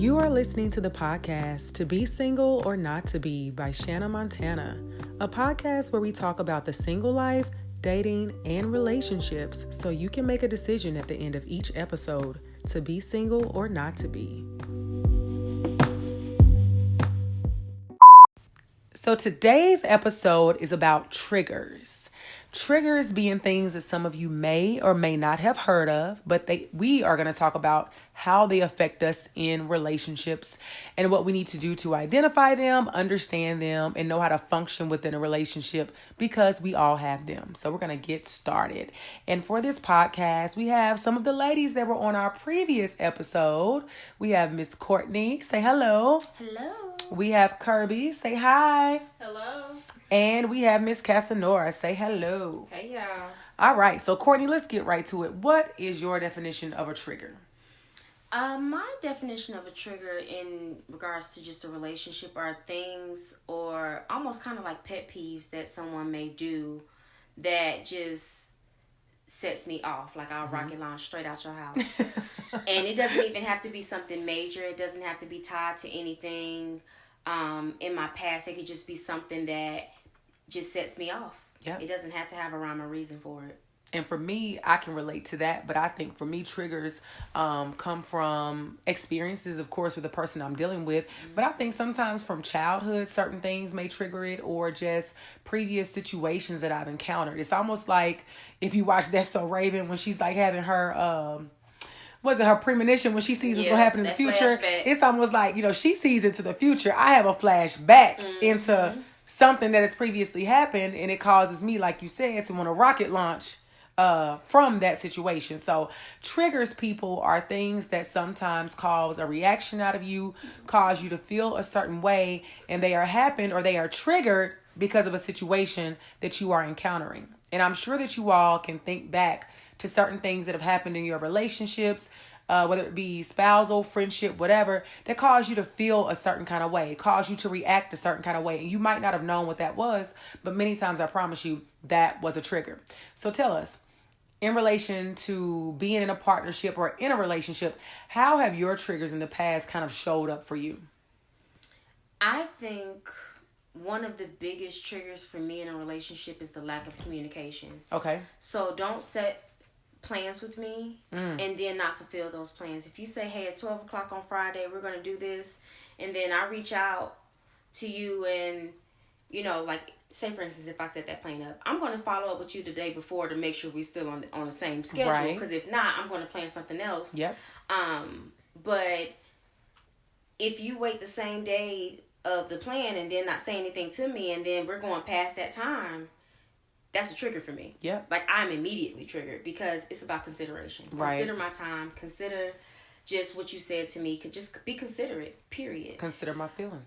You are listening to the podcast To Be Single or Not to Be by Shanna Montana, a podcast where we talk about the single life, dating, and relationships so you can make a decision at the end of each episode to be single or not to be. So today's episode is about triggers. Triggers being things that some of you may or may not have heard of, but we are going to talk about how they affect us in relationships and what we need to do to identify them, understand them, and know how to function within a relationship because we all have them. So we're going to get started. And for this podcast, we have some of the ladies that were on our previous episode. We have Miss Courtney. Say hello. Hello. We have Kirby. Say hi. Hello. And we have Miss Casanora. Say hello. Hey, y'all. All right. So, Courtney, let's get right to it. What is your definition of a trigger? My definition of a trigger in regards to just a relationship are things or almost kind of like pet peeves that someone may do that just sets me off. Like I'll rocket launch straight out your house. And it doesn't even have to be something major. It doesn't have to be tied to anything in my past. It could just be something that just sets me off. Yeah. It doesn't have to have a rhyme or reason for it. And for me, I can relate to that. But I think for me, triggers come from experiences, of course, with the person I'm dealing with. But I think sometimes from childhood, certain things may trigger it or just previous situations that I've encountered. It's almost like if you watch That's So Raven when she's like having her... was it her premonition when she sees what's going to happen in the future? Flashback. It's almost like, she sees into the future. I have a flashback into something that has previously happened, and it causes me, like you said, to want to rocket launch from that situation. So triggers, people, are things that sometimes cause a reaction out of you, cause you to feel a certain way, and they are happened or they are triggered because of a situation that you are encountering. And I'm sure that you all can think back to certain things that have happened in your relationships, whether it be spousal, friendship, whatever, that cause you to feel a certain kind of way, cause you to react a certain kind of way. And you might not have known what that was, but many times I promise you that was a trigger. So tell us, in relation to being in a partnership or in a relationship, how have your triggers in the past kind of showed up for you? I think one of the biggest triggers for me in a relationship is the lack of communication. Okay. So don't set plans with me and then not fulfill those plans. If you say, hey, at 12 o'clock on Friday, we're going to do this, and then I reach out to you and, like, say, for instance, if I set that plan up, I'm going to follow up with you the day before to make sure we're still on the same schedule. Because if not, I'm going to plan something else. Yep. But if you wait the same day of the plan and then not say anything to me, and then we're going past that time, that's a trigger for me. Yeah. Like, I'm immediately triggered because it's about consideration. Right. Consider my time. Consider just what you said to me. Just be considerate, period. Consider my feelings.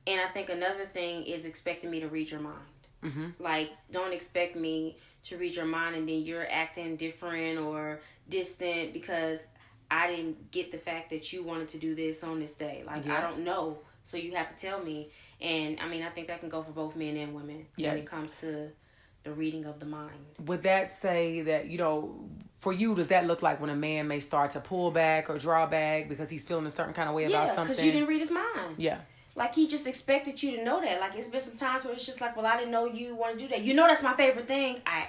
And I think another thing is expecting me to read your mind. Mm-hmm. Like, don't expect me to read your mind and then you're acting different or distant because I didn't get the fact that you wanted to do this on this day. Like, I don't know. So you have to tell me. And, I think that can go for both men and women when it comes to the reading of the mind. Would that say that, for you, does that look like when a man may start to pull back or draw back because he's feeling a certain kind of way about something? Yeah, because you didn't read his mind. Yeah. Like, he just expected you to know that. Like, it's been some times where it's just like, well, I didn't know you want to do that. That's my favorite thing. I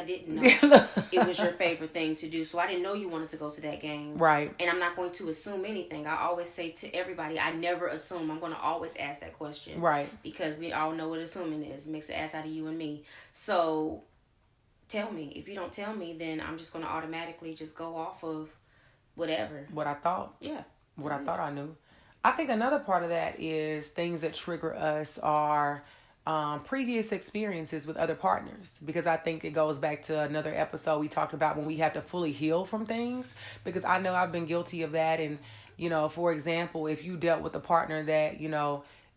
didn't know it was your favorite thing to do. So I didn't know you wanted to go to that game. Right. And I'm not going to assume anything. I always say to everybody, I never assume. I'm going to always ask that question. Right. Because we all know what assuming is. It makes an ass out of you and me. So tell me. If you don't tell me, then I'm just going to automatically just go off of whatever. What I thought. Yeah. What I thought I knew. I think another part of that is things that trigger us are previous experiences with other partners. Because I think it goes back to another episode we talked about when we have to fully heal from things. Because I know I've been guilty of that. And, for example, if you dealt with a partner that,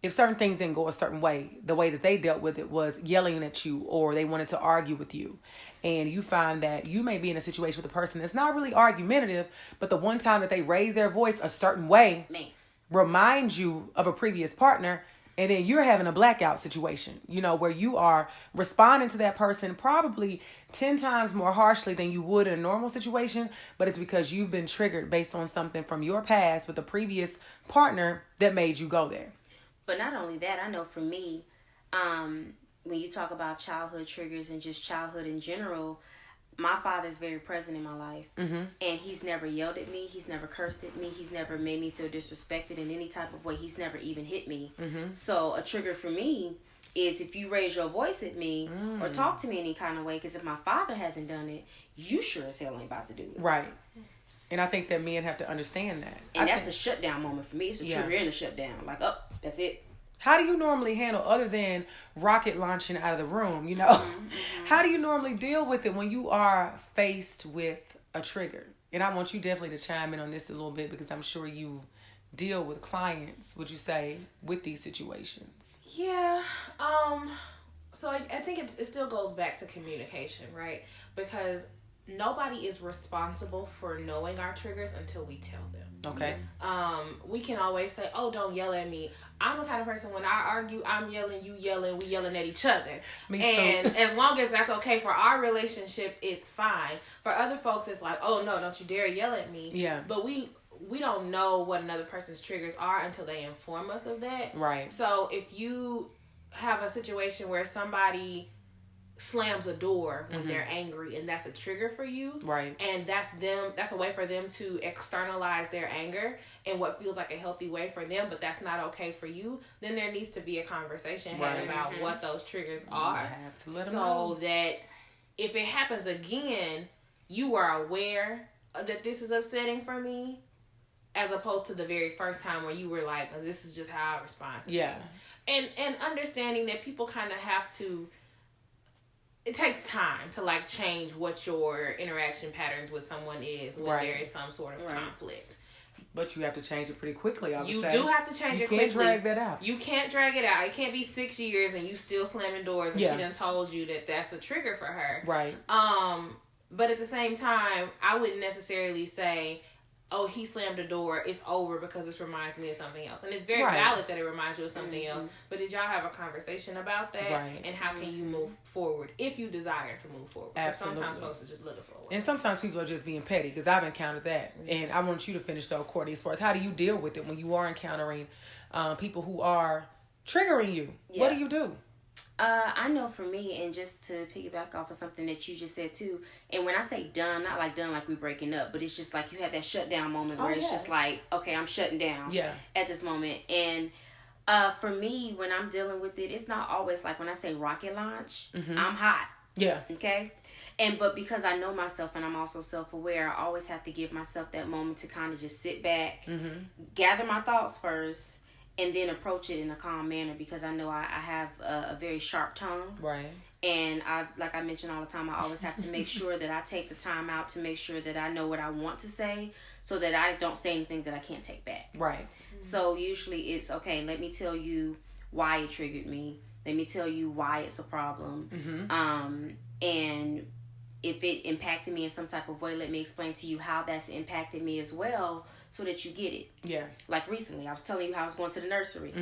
if certain things didn't go a certain way, the way that they dealt with it was yelling at you or they wanted to argue with you. And you find that you may be in a situation with a person that's not really argumentative, but the one time that they raise their voice a certain way, reminds you of a previous partner, And then you're having a blackout situation, where you are responding to that person probably 10 times more harshly than you would in a normal situation, but it's because you've been triggered based on something from your past with a previous partner that made you go there. But not only that, I know for me, when you talk about childhood triggers and just childhood in general, my father's very present in my life. And he's never yelled at me. He's never cursed at me. He's never made me feel disrespected in any type of way. He's never even hit me. So a trigger for me is if you raise your voice at me or talk to me any kind of way, because if my father hasn't done it, you sure as hell ain't about to do it. Right. And I think that men have to understand that. And that's a shutdown moment for me. It's a trigger and a shutdown. Like, oh, that's it. How do you normally handle, other than rocket launching out of the room, How do you normally deal with it when you are faced with a trigger? And I want you definitely to chime in on this a little bit, because I'm sure you deal with clients, would you say, with these situations? Yeah. So I think it still goes back to communication, right? Because nobody is responsible for knowing our triggers until we tell them. Okay. We can always say, oh, don't yell at me. I'm the kind of person, when I argue, I'm yelling, you yelling, we yelling at each other. And as long as that's okay for our relationship, it's fine. For other folks, it's like, oh, no, don't you dare yell at me. Yeah. But we don't know what another person's triggers are until they inform us of that. Right. So if you have a situation where somebody slams a door when they're angry, and that's a trigger for you, right? And that's a way for them to externalize their anger in what feels like a healthy way for them, but that's not okay for you. Then there needs to be a conversation had about what those triggers are, so that if it happens again, you are aware that this is upsetting for me, as opposed to the very first time where you were like, oh, this is just how I respond to things. And understanding that people kind of have to, it takes time to like change what your interaction patterns with someone is when there is some sort of conflict. But you have to change it pretty quickly. You do have to change it quickly. You can't drag that out. You can't drag it out. It can't be 6 years and you still slamming doors and she done told you that that's a trigger for her. Right. But at the same time, I wouldn't necessarily say, oh, he slammed a door, it's over because this reminds me of something else. And it's very valid that it reminds you of something else. But did y'all have a conversation about that? Right. And how can you move forward if you desire to move forward? Because sometimes folks are just looking for a way. And sometimes people are just being petty, because I've encountered that. And I want you to finish though, Courtney, as far as how do you deal with it when you are encountering people who are triggering you? Yeah. What do you do? I know for me, and just to piggyback off of something that you just said too, and when I say done, not like done like we breaking up, but it's just like you have that shutdown moment where it's just like, okay, I'm shutting down at this moment. And for me, when I'm dealing with it, it's not always like when I say rocket launch, I'm hot. Yeah. Okay? But because I know myself and I'm also self-aware, I always have to give myself that moment to kind of just sit back, gather my thoughts first, and then approach it in a calm manner, because I know I have a very sharp tongue. Right. And like I mention all the time, I always have to make sure that I take the time out to make sure that I know what I want to say, so that I don't say anything that I can't take back. Right. So usually it's, okay, let me tell you why it triggered me. Let me tell you why it's a problem. And if it impacted me in some type of way, let me explain to you how that's impacted me as well, so that you get it. Yeah. Like recently, I was telling you how I was going to the nursery.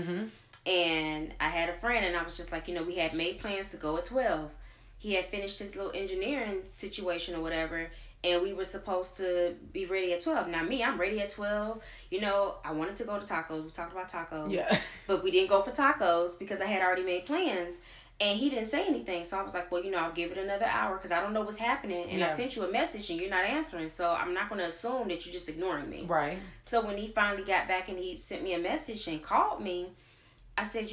And I had a friend, and I was just like, we had made plans to go at 12. He had finished his little engineering situation or whatever, and we were supposed to be ready at 12. Now, me, I'm ready at 12. I wanted to go to tacos. We talked about tacos. Yeah. But we didn't go for tacos because I had already made plans. And he didn't say anything. So I was like, well, I'll give it another hour because I don't know what's happening. And I sent you a message and you're not answering. So I'm not going to assume that you're just ignoring me. Right. So when he finally got back and he sent me a message and called me, I said,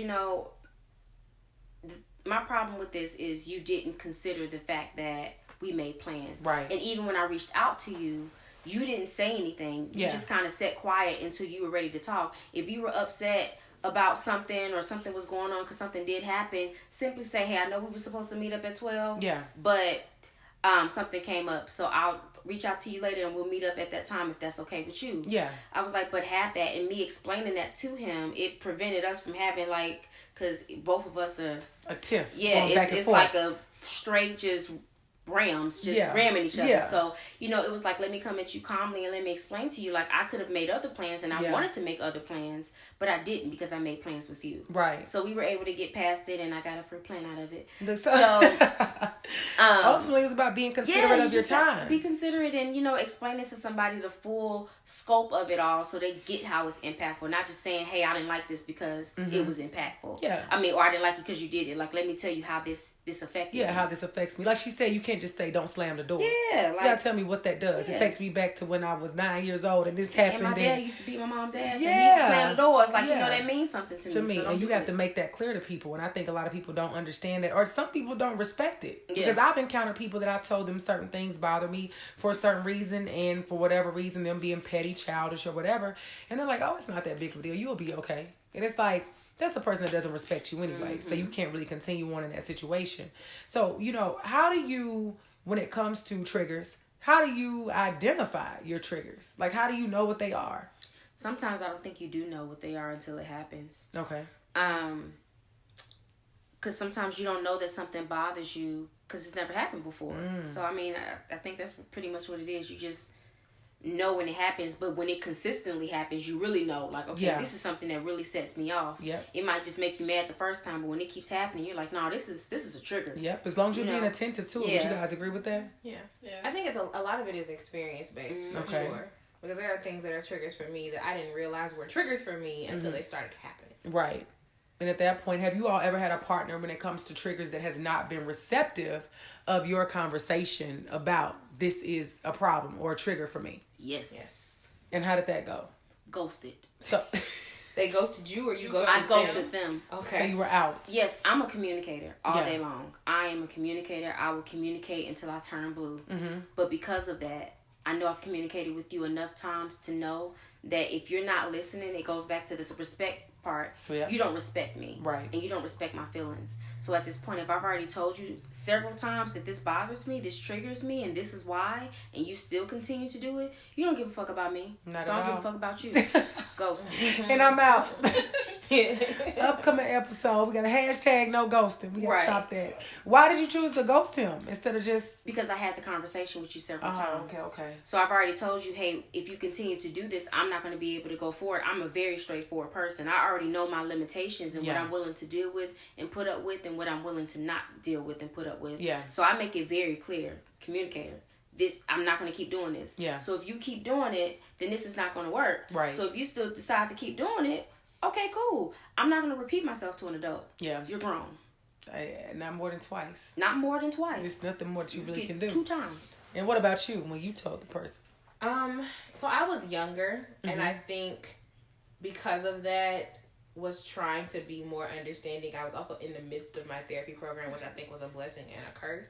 my problem with this is you didn't consider the fact that we made plans. Right. And even when I reached out to you, you didn't say anything. You just kind of sat quiet until you were ready to talk. If you were upset about something or something was going on because something did happen, simply say, hey, I know we were supposed to meet up at 12. Yeah. But something came up. So I'll reach out to you later and we'll meet up at that time if that's okay with you. Yeah. I was like, but have that. And me explaining that to him, it prevented us from having because both of us are... a tiff. Yeah, it's like a straight just rams just ramming each other. So, you know, it was like, let me come at you calmly and let me explain to you, like, I could have made other plans and I wanted to make other plans, but I didn't because I made plans with you. Right. So we were able to get past it and I got a free plan out of it. Ultimately, it's about being considerate of your time. Be considerate and, you know, explaining to somebody the full scope of it all so they get how it's impactful. Not just saying, hey, I didn't like this because it was impactful. Yeah. I mean, or I didn't like it because you did it. Like, let me tell you how this affected me. Yeah, how this affects me. Like she said, you can't just say, don't slam the door. Yeah. Like, you gotta tell me what that does. It takes me back to when I was 9 years old and this happened. And my dad used to beat my mom's ass and he used to slam the doors. Like, you know, that means something to me. So and you have to make that clear to people. And I think a lot of people don't understand that. Or some people don't respect it. Because I've encountered people that I've told them certain things bother me for a certain reason. And for whatever reason, them being petty, childish, or whatever. And they're like, oh, it's not that big of a deal. You'll be okay. And it's like, that's a person that doesn't respect you anyway. So you can't really continue on in that situation. So, you know, how do you, when it comes to triggers, how do you identify your triggers? Like, how do you know what they are? Sometimes I don't think you do know what they are until it happens. Okay. Because sometimes you don't know that something bothers you because it's never happened before. So, I mean, I think that's pretty much what it is. You just know when it happens, but when it consistently happens, you really know, like, okay, this is something that really sets me off. Yep. It might just make you mad the first time, but when it keeps happening, you're like, no, this is a trigger. Yep. As long as you're being attentive to it. Would you guys agree with that? Yeah. I think it's a lot of it is experience based for sure. Because there are things that are triggers for me that I didn't realize were triggers for me until they started happening. Right. And at that point, have you all ever had a partner when it comes to triggers that has not been receptive of your conversation about this is a problem or a trigger for me? Yes. And how did that go? Ghosted. So they ghosted you or you ghosted them? I ghosted them. Okay. So you were out. Yes, I'm a communicator all day long. I am a communicator. I will communicate until I turn blue. But because of that, I know I've communicated with you enough times to know that if you're not listening, it goes back to this respect part. You don't respect me. Right. And you don't respect my feelings. So at this point, if I've already told you several times that this bothers me, this triggers me, and this is why, and you still continue to do it, you don't give a fuck about me. Not so at I don't all. give a fuck about you. Ghost. And I'm out. Upcoming episode, we got a hashtag no ghosting. We got to stop that. Why did you choose to ghost him instead of just... Because I had the conversation with you several times. Okay. So I've already told you, hey, if you continue to do this, I'm not going to be able to go forward. I'm a very straightforward person. I already know my limitations and what I'm willing to deal with and put up with and what I'm willing to not deal with and put up with. Yeah. So I make it very clear, communicator. This, I'm not going to keep doing this. Yeah. So if you keep doing it, then this is not going to work. Right. So if you still decide to keep doing it, okay, cool. I'm not going to repeat myself to an adult. Yeah. You're grown. Not more than twice. Not more than twice. There's nothing more that you really can do. 2 times. And what about you when you told the person? So I was younger, and I think because of that, was trying to be more understanding. I was also in the midst of my therapy program, which I think was a blessing and a curse.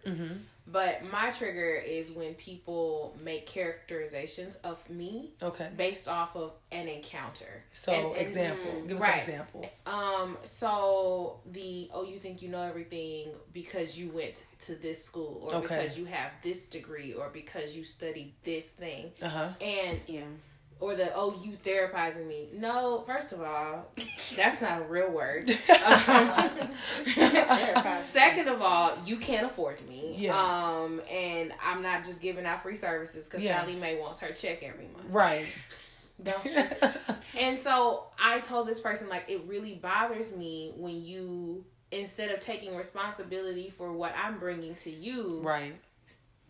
But my trigger is when people make characterizations of me based off of an encounter. So, example. Give us an example. So you think you know everything because you went to this school, or because you have this degree, or because you studied this thing. And or you therapizing me. No, first of all, that's not a real word. Second of all, you can't afford me. Yeah. And I'm not just giving out free services because Sally Mae wants her check every month. Right. Don't she? And so I told this person, like, it really bothers me when you, instead of taking responsibility for what I'm bringing to you,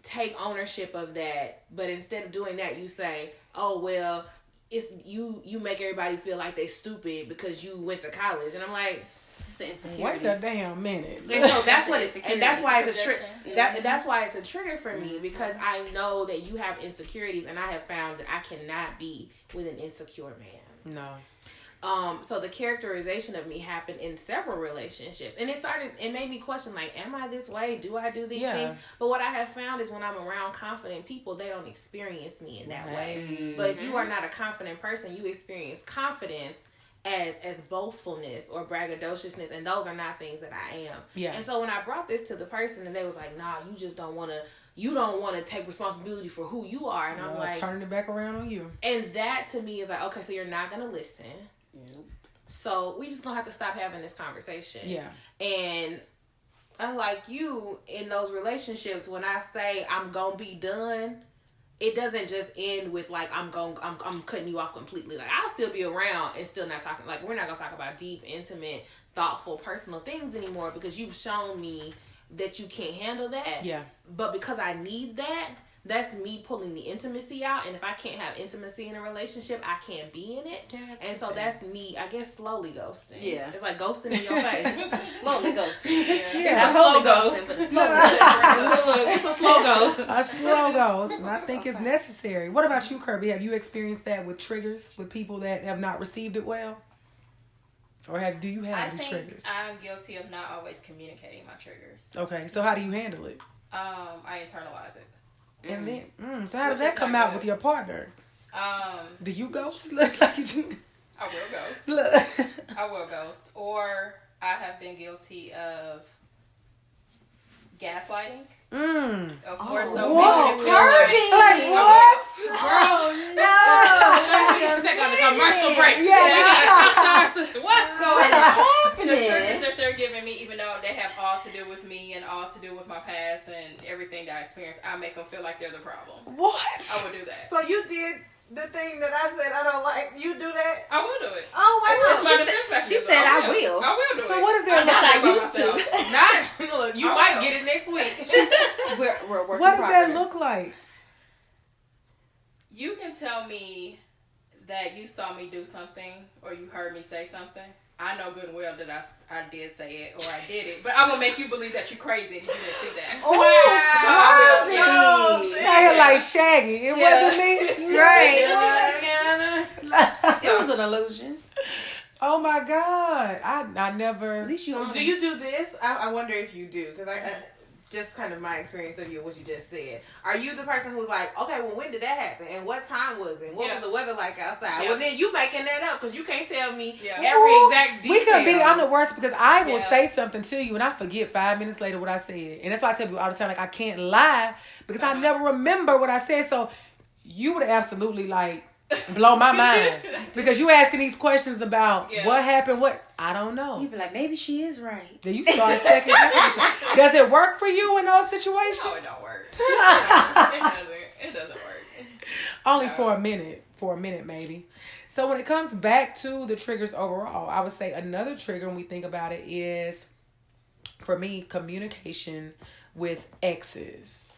take ownership of that. But instead of doing that, you say, oh, well, it's you make everybody feel like they stupid because you went to college. And I'm like, it's an insecurity. Wait a damn minute. And so that's what it's, and that's why it's a trigger. That's why it's a trigger for me, because I know that you have insecurities, and I have found that I cannot be with an insecure man. No. So the characterization of me happened in several relationships, and it made me question, like, am I this way? Do I do these things? But what I have found is when I'm around confident people, they don't experience me in that way. But if you are not a confident person, you experience confidence as boastfulness or braggadociousness, and those are not things that I am. Yeah. And so when I brought this to the person, and they was like, nah, you just don't want to, you don't want to take responsibility for who you are. And I'm like, turning it back around on you. And that to me is like, okay, so you're not going to listen. So we just gonna have to stop having this conversation. Yeah. And unlike you, in those relationships, when I say I'm gonna be done, it doesn't just end with like I'm cutting you off completely. Like I'll still be around and still not talking. Like we're not gonna talk about deep, intimate, thoughtful, personal things anymore because you've shown me that you can't handle that. Yeah. But because I need that, that's me pulling the intimacy out. And if I can't have intimacy in a relationship, I can't be in it. And so that's me, I guess, slowly ghosting. Yeah. It's like ghosting in your face. Slowly ghosting. Yeah. It's a slow ghost. It's a slow ghost. A slow ghost. And I think it's necessary. What about you, Kirby? Have you experienced that with triggers, with people that have not received it well? Or do you have any triggers? I'm guilty of not always communicating my triggers. Okay, so how do you handle it? I internalize it. And then, so how does that come out with your partner? Do you ghost? Look like you. I will ghost. Look. I will ghost. Or I have been guilty of gaslighting. Of course, so whoa, Kirby! Like what? Girl, no. We have to take on a commercial break. What's going on? The triggers that they're giving me, even though they have all to do with me and all to do with my past and everything that I experienced, I make them feel like they're the problem. What? I would do that. So you did the thing that I said I don't like. You do that? I will do it. Oh, wait, She said I will. I will do it. So what is that? Not I used to. Look, you might get it next week. We're working What does progress. that look like? You can tell me that you saw me do something or you heard me say something. I know good and well that I did say it or I did it, but I'm gonna make you believe that you're crazy and you didn't see that. Oh, she got here like Shaggy. It wasn't me. Right. It was an illusion. Oh my God. I never. At least you honest. Do you do this? I wonder if you do, because I just kind of my experience of you, what you just said. Are you the person who's like, okay, well, when did that happen? And what time was it? What was the weather like outside? Yeah. Well, then you making that up because you can't tell me Yeah. every exact detail. We could be. I'm the worst because I will say something to you and I forget 5 minutes later what I said. And that's why I tell people all the time, like, I can't lie because I never remember what I said. So you would absolutely like blow my mind because you asking these questions about what happened, what I don't know. You'd be like, maybe she is right. Then you start second guessing. Does it work for you in those situations? No, it don't work. It doesn't work. Only for a minute. For a minute, maybe. So when it comes back to the triggers overall, I would say another trigger when we think about it is, for me, communication with exes.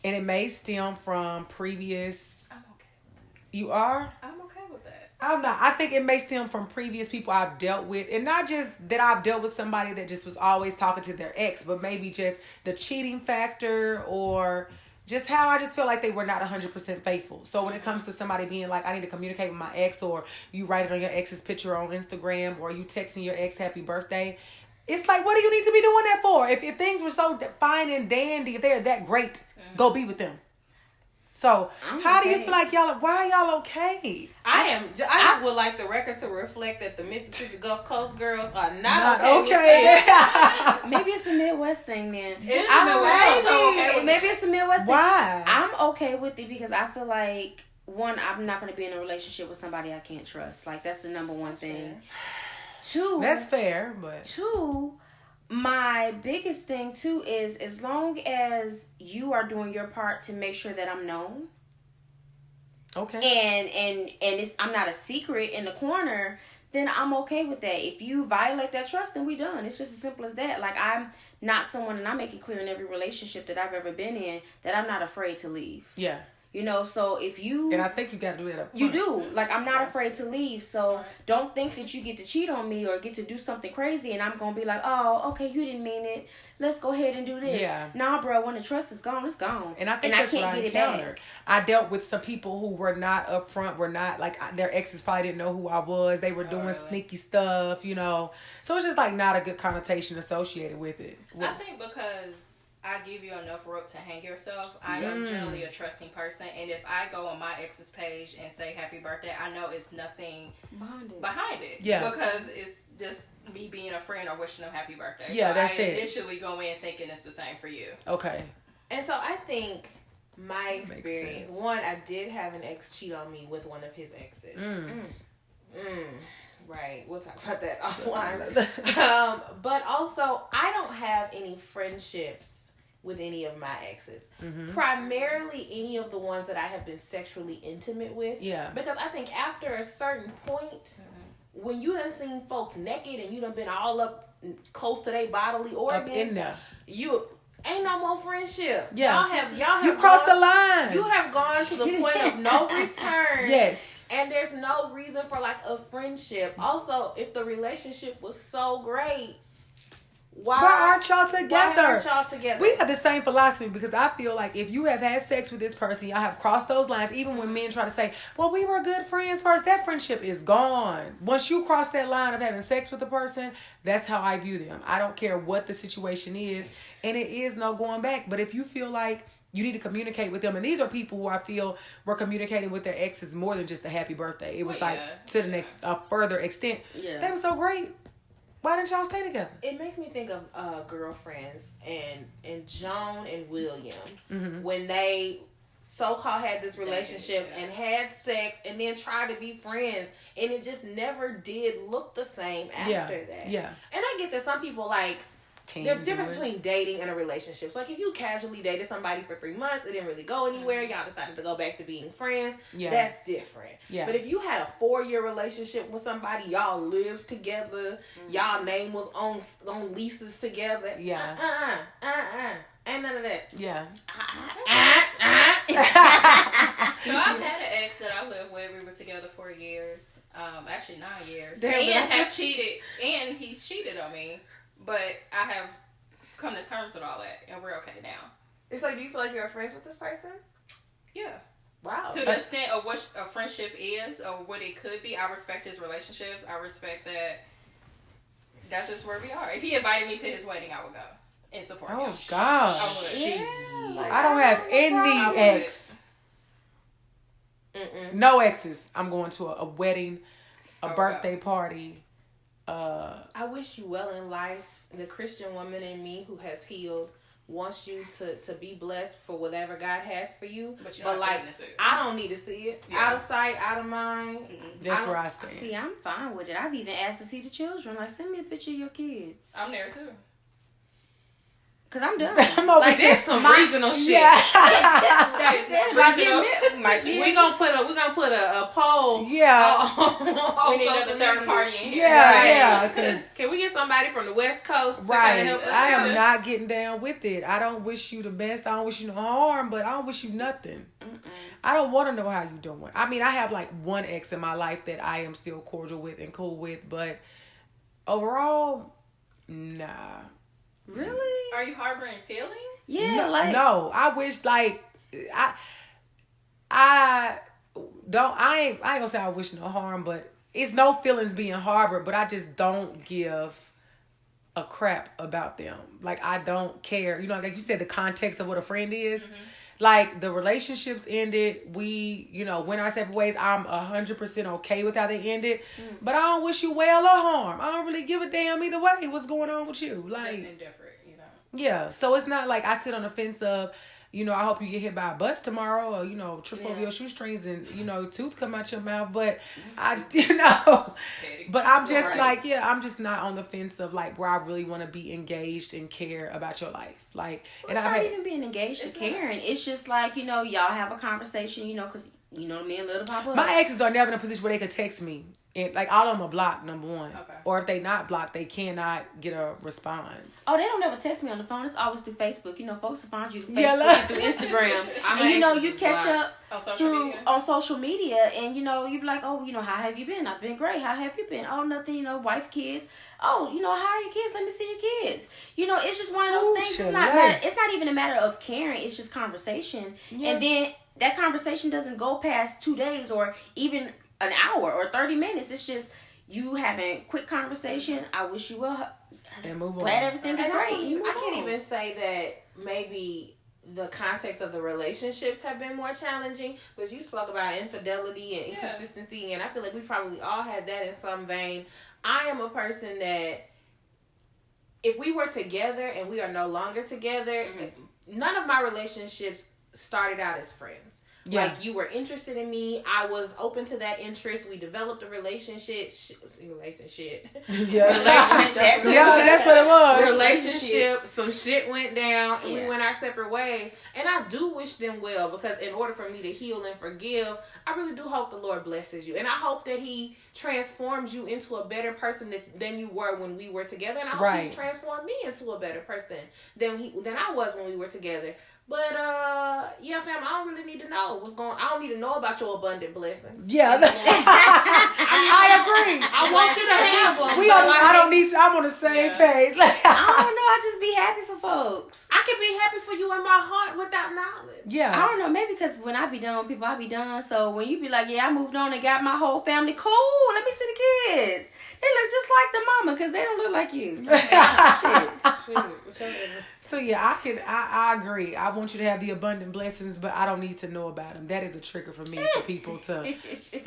And it may stem from previous... I'm okay with that. You are? I'm okay with that. I'm not. I think it may stem from previous people I've dealt with. And not just that I've dealt with somebody that just was always talking to their ex, but maybe just the cheating factor or just how I just feel like they were not 100% faithful. So when it comes to somebody being like, I need to communicate with my ex, or you write it on your ex's picture on Instagram, or you texting your ex happy birthday, it's like, what do you need to be doing that for? If things were so fine and dandy, if they're that great, go be with them. So, how do you feel like y'all, why are y'all okay? I just would like the record to reflect that the Mississippi Gulf Coast girls are not okay with this. Maybe it's a Midwest thing then. Maybe it's a Midwest thing. Why? I'm okay with it because I feel like, one, I'm not going to be in a relationship with somebody I can't trust. Like, that's the number one thing. Two. That's fair, but... Two, my biggest thing too is as long as you are doing your part to make sure that I'm known. Okay. And it's I'm not a secret in the corner, then I'm okay with that. If you violate that trust, then we done. It's just as simple as that. Like, I'm not someone, and I make it clear in every relationship that I've ever been in, that I'm not afraid to leave. Yeah. You know, so if you... And I think you got to do that up front. You do. Like, I'm not afraid to leave. So don't think that you get to cheat on me or get to do something crazy and I'm going to be like, oh, okay, you didn't mean it. Let's go ahead and do this. Yeah. Nah, bro, when the trust is gone, it's gone. And I think that's what I encountered. I dealt with some people who were not upfront, were not, like, their exes probably didn't know who I was. They were doing sneaky stuff, you know. So it's just, like, not a good connotation associated with it. I think because... I give you enough rope to hang yourself. I am generally a trusting person, and if I go on my ex's page and say happy birthday, I know it's nothing behind it. Yeah. Because it's just me being a friend or wishing them happy birthday. Yeah, so that's it. I initially go in thinking it's the same for you. Okay. And so I think my experience, one, I did have an ex cheat on me with one of his exes. Right. We'll talk about that offline. But also, I don't have any friendships with any of my exes. Primarily any of the ones that I have been sexually intimate with. Yeah. Because I think after a certain point, when you done seen folks naked and you done been all up close to their bodily organs, up in there. You ain't no more friendship. Yeah. Y'all have you crossed the line. You have gone to the point of no return. Yes. And there's no reason for like a friendship. Also, if the relationship was so great, why aren't y'all together? We We have the same philosophy because I feel like if you have had sex with this person, y'all have crossed those lines. Even when men try to say, well, we were good friends first, that friendship is gone. Once you cross that line of having sex with a person, that's how I view them. I don't care what the situation is, and it is no going back. But if you feel like you need to communicate with them, and these are people who I feel were communicating with their exes more than just a happy birthday. It was to the next further extent. Yeah. That was so great. Why didn't y'all stay together? It makes me think of Girlfriends and Joan and William when they so-called had this relationship and had sex and then tried to be friends, and it just never did look the same after that. Yeah. And I get that some people like there's a difference between dating and a relationship. So like if you casually dated somebody for 3 months, it didn't really go anywhere, y'all decided to go back to being friends, that's different. Yeah. But if you had a 4-year relationship with somebody, y'all lived together, y'all name was on leases together. Yeah. Ain't none of that. Yeah. So I've had an ex that I lived with. We were together 4 years. Actually 9 years. And have cheated. And he's cheated on me. But I have come to terms with all that, and we're okay now. It's like, do you feel like you're friends with this person? Yeah. Wow. To the extent of what a friendship is, or what it could be, I respect his relationships. I respect that. That's just where we are. If he invited me to his wedding, I would go and support him. Oh, God. I would. Yeah. Like, I don't have any ex. No exes. I'm going to a wedding, a birthday party. I wish you well in life. The Christian woman in me who has healed wants you to be blessed for whatever God has for you. But like, I don't need to see it. Yeah. Out of sight, out of mind. That's where I stand. See, I'm fine with it. I've even asked to see the children. Like, send me a picture of your kids. I'm there too. Cause I'm done. Like there's some regional shit. Yeah. We gonna put a poll. Yeah. We need another third party in here. Yeah, yeah. Can we get somebody from the West Coast to right? Kind of help us I am not getting down with it. I don't wish you the best. I don't wish you no harm, but I don't wish you nothing. I don't want to know how you doing. I mean, I have like one ex in my life that I am still cordial with and cool with, but overall, nah. Really? Are you harboring feelings? Yeah, no. I wish I ain't gonna say I wish no harm, but it's no feelings being harbored, but I just don't give a crap about them. Like I don't care. You know, like you said, the context of what a friend is. Like the relationships ended, we, went our separate ways. I'm 100% okay with how they ended, but I don't wish you well or harm. I don't really give a damn either way. What's going on with you? Like, it's indifferent, Yeah, so it's not like I sit on the fence of, I hope you get hit by a bus tomorrow, or trip over your shoestrings and tooth come out your mouth. But but I'm just I'm just not on the fence of like where I really want to be engaged and care about your life. Like, and I'm not even being engaged and caring. It's just like y'all have a conversation, because me and Little Papa. My exes are never in a position where they could text me. And like all of them are blocked, number one. Okay. Or if they not blocked, they cannot get a response. Oh, they don't ever text me on the phone. It's always through Facebook. Folks will find you through Facebook and through Instagram. And you catch up on social media and you be like, oh, how have you been? I've been great. How have you been? Oh, nothing, wife, kids. Oh, how are your kids? Let me see your kids. It's just one of those things. It's not even a matter of caring. It's just conversation. Yeah. And then that conversation doesn't go past 2 days or even an hour or 30 minutes. It's just you having quick conversation. I wish you well and move on. Glad everything is great. I can't even say that maybe the context of the relationships have been more challenging, but you spoke about infidelity and inconsistency, and I feel like we probably all had that in some vein. I am a person that if we were together and we are no longer together, none of my relationships started out as friends. Yeah. Like, you were interested in me. I was open to that interest. We developed a relationship. Relationship. Yeah. That's what it was. Relationship. Some shit went down, and we went our separate ways. And I do wish them well, because in order for me to heal and forgive, I really do hope the Lord blesses you. And I hope that He transforms you into a better person than you were when we were together. And I hope He's transformed me into a better person than I was when we were together. But, yeah, fam, I don't really need to know what's going on. I don't need to know about your abundant blessings. Yeah. I agree. I want you to have them. I don't need to. I'm on the same page. I don't know. I just be happy for folks. I can be happy for you in my heart without knowledge. Yeah. I don't know. Maybe because when I be done with people, I be done. So when you be like, yeah, I moved on and got my whole family, cool. Let me see the kids. They look just like the mama because they don't look like you. So yeah, I agree. I want you to have the abundant blessings, but I don't need to know about them. That is a trigger for me, for people for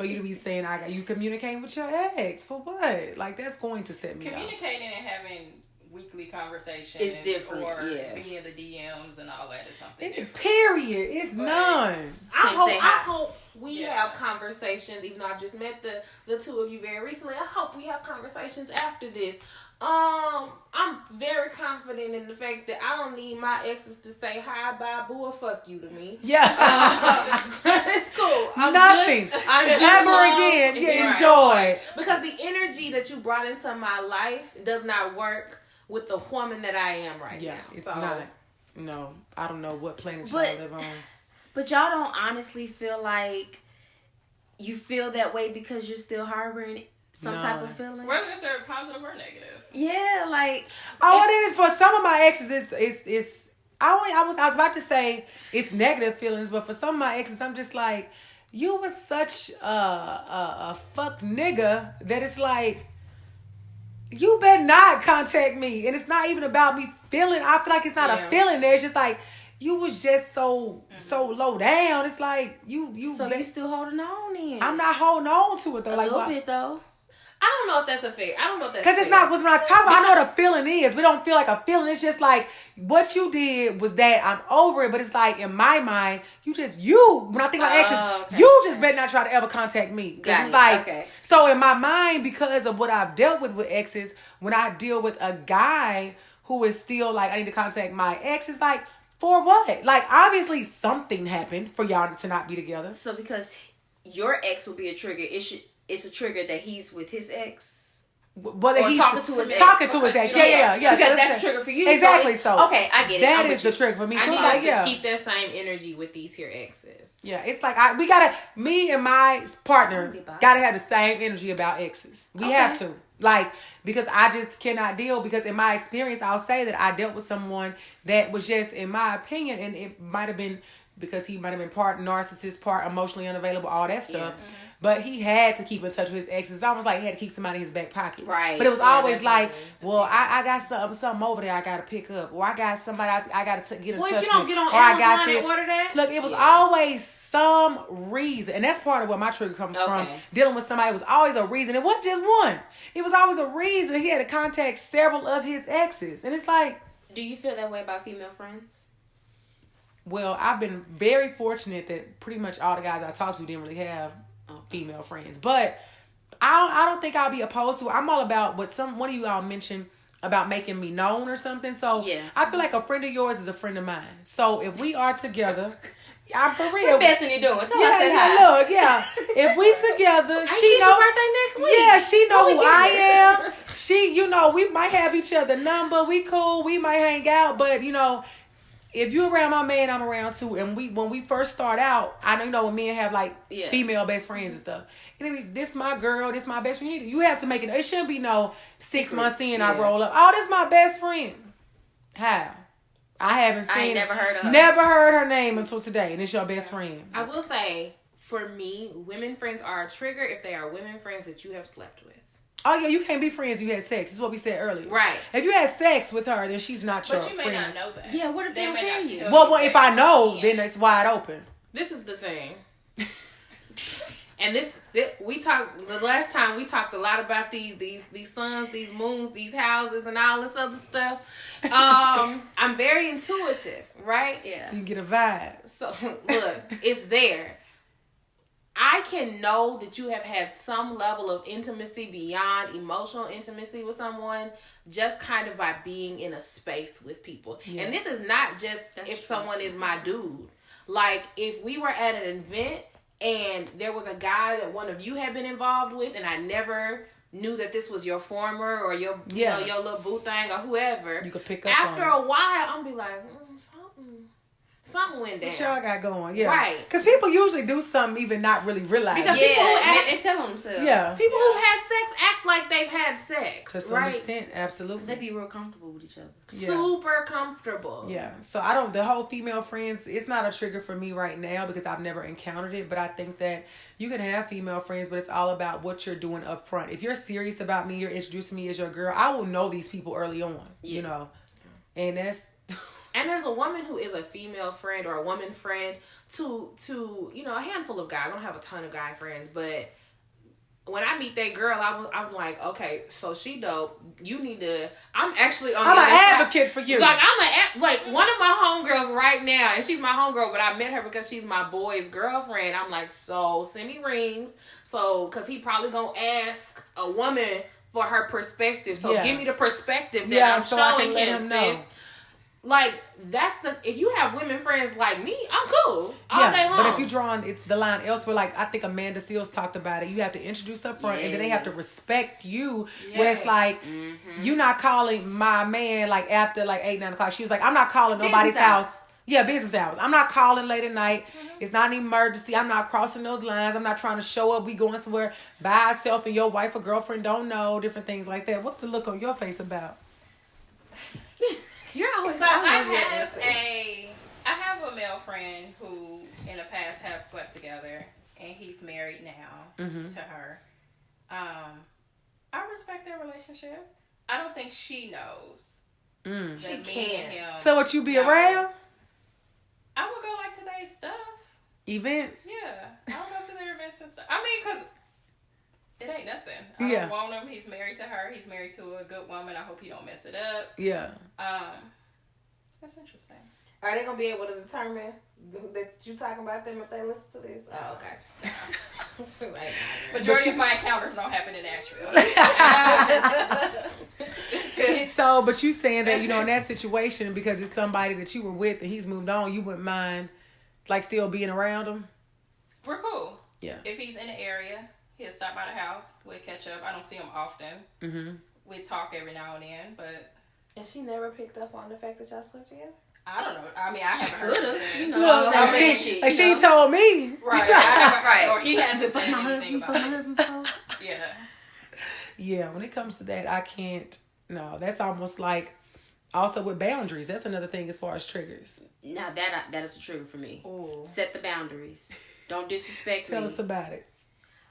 you to be saying, you communicating with your ex for what? Like, that's going to set me communicating and having weekly conversations is different, or being in the DMs and all that is something different. Period. It's none. I hope we have conversations, even though I've just met the two of you very recently. I hope we have conversations after this. I'm very confident in the fact that I don't need my exes to say hi, bye, boo, or fuck you to me. Yeah. It's cool. I'm Nothing. Good. I'm good. Never again. You enjoy. Because the energy that you brought into my life does not work with the woman that I am right now. It's not. No. I don't know what planet y'all live on. But y'all don't honestly feel like you feel that way because you're still harboring some type of feeling? Whether if they're positive or negative. Yeah, like... it is for some of my exes, it's I was about to say it's negative feelings, but for some of my exes, I'm just like, you was such a fuck nigga that it's like, you better not contact me. And it's not even about me feeling. I feel like it's not a feeling there. It's just like, you was just so low down. It's like, you you still holding on in. I'm not holding on to it though. A little bit though. I don't know if that's a fair. I don't know if that's because it's not when I talk about. I know what a feeling is. We don't feel like a feeling. It's just like what you did was that I'm over it. But it's like in my mind, when I think about exes, you just better not try to ever contact me. Because it's like so in my mind, because of what I've dealt with exes, when I deal with a guy who is still like I need to contact my ex, it's like for what? Like obviously something happened for y'all to not be together. So because your ex will be a trigger, it's a trigger that he's with his ex. But he's talking to his ex. Talking to his ex. Yeah. Because that's a trigger for you. Exactly. So okay, I get it. That is the trigger for me. I need to keep that same energy with these here exes. Yeah, it's like me and my partner gotta have the same energy about exes. We have to. Like, because I just cannot deal, because in my experience, I'll say that I dealt with someone that was just, in my opinion, and it might have been because he might have been part narcissist, part emotionally unavailable, all that stuff. Yeah. But he had to keep in touch with his exes. It's almost like he had to keep somebody in his back pocket. Right. But it was always like, well, I got something over there I got to pick up. Or I got somebody I got to get in touch with. Well, if you don't get on Amazon and order that. Look, it was always some reason. And that's part of where my trigger comes from. Dealing with somebody, it was always a reason. It wasn't just one. It was always a reason. He had to contact several of his exes. And it's like... Do you feel that way about female friends? Well, I've been very fortunate that pretty much all the guys I talked to didn't really have female friends. But I don't think I'll be opposed to it. I'm all about what one of you all mentioned about making me known or something. So I feel like a friend of yours is a friend of mine. So if we are together... I'm for real. What Bethany doing? Tell us hi. Look, if we together, she know birthday next week. Yeah, she know who I am. She, we might have each other number. We cool. We might hang out, but if you around my man, I'm around too. And when we first start out, I know when men have like female best friends and stuff. And this my girl, this my best friend. You have to make it. It shouldn't be no 6 months in I roll up. Oh, this my best friend. How? I haven't seen. I ain't never heard of her. Never heard her name until today, and it's your best friend. I will say, for me, women friends are a trigger if they are women friends that you have slept with. Oh yeah, you can't be friends. You had sex. This is what we said earlier. Right. If you had sex with her, then she's not your friend. But you may not know that. Yeah. What if they don't tell you? Well, if I know, then it's wide open. This is the thing. And this we talked the last time we talked a lot about these suns, these moons, these houses, and all this other stuff. I'm very intuitive, right? Yeah. So you get a vibe. So look, it's there. I can know that you have had some level of intimacy beyond emotional intimacy with someone just kind of by being in a space with people. Yeah. And this is not just if someone is my dude. Like, if we were at an event and there was a guy that one of you had been involved with and I never knew that this was your former or your you know, your little boo thing or whoever. You could pick up after a while, I'm be like, something went down. What y'all got going? Yeah. Right. Because people usually do something even not really realizing. Because people who tell themselves. Yeah. People who've had sex act like they've had sex. To some extent, absolutely. They be real comfortable with each other. Yeah. Super comfortable. Yeah. So the whole female friends, it's not a trigger for me right now because I've never encountered it. But I think that you can have female friends, but it's all about what you're doing up front. If you're serious about me, you're introducing me as your girl, I will know these people early on. Yeah. You know. And that's... And there's a woman who is a female friend or a woman friend to you know, a handful of guys. I don't have a ton of guy friends, but when I meet that girl, I'm like, okay, so she dope. You need to. I'm actually on. I'm an advocate for you. Like like one of my homegirls right now, and she's my homegirl, but I met her because she's my boy's girlfriend. I'm like, so send me rings, so because he probably gonna ask a woman for her perspective. So give me the perspective that I'm so showing I can let him know. Like, that's if you have women friends like me, I'm cool all day long. But if you draw on the line elsewhere, like I think Amanda Seals talked about it, you have to introduce up front and then they have to respect you. Where it's like, you're not calling my man like after like 8, 9 o'clock. She was like, I'm not calling nobody's house. Yeah, business hours. I'm not calling late at night. It's not an emergency. I'm not crossing those lines. I'm not trying to show up. We going somewhere by ourselves and your wife or girlfriend don't know. Different things like that. What's the look on your face about? You're always. So I have a male friend who in the past have slept together, and he's married now to her. I respect their relationship. I don't think she knows. She can't. So would you be around? I would go like to their stuff. Events? Yeah, I would go to their events and stuff. I mean, because it ain't nothing. I don't want him. He's married to her. He's married to a good woman. I hope he don't mess it up. Yeah. That's interesting. Are they gonna be able to determine that you talking about them if they listen to this? Oh, okay. Majority of my encounters don't happen in Nashville. So, but you saying that, you know, in that situation, because it's somebody that you were with and he's moved on, you wouldn't mind like still being around him? We're cool. Yeah. If he's in the area, he'll stop by the house. We'll catch up. I don't see him often. We talk every now and then, but... And she never picked up on the fact that y'all slept together? I don't know. I mean, I haven't heard of it. You know, she told me. Right. I haven't, or he hasn't said anything about it. Yeah. Yeah, when it comes to that, I can't... No, that's almost like... Also with boundaries. That's another thing as far as triggers. Now, that is a trigger for me. Ooh. Set the boundaries. Don't disrespect me. Tell us about it.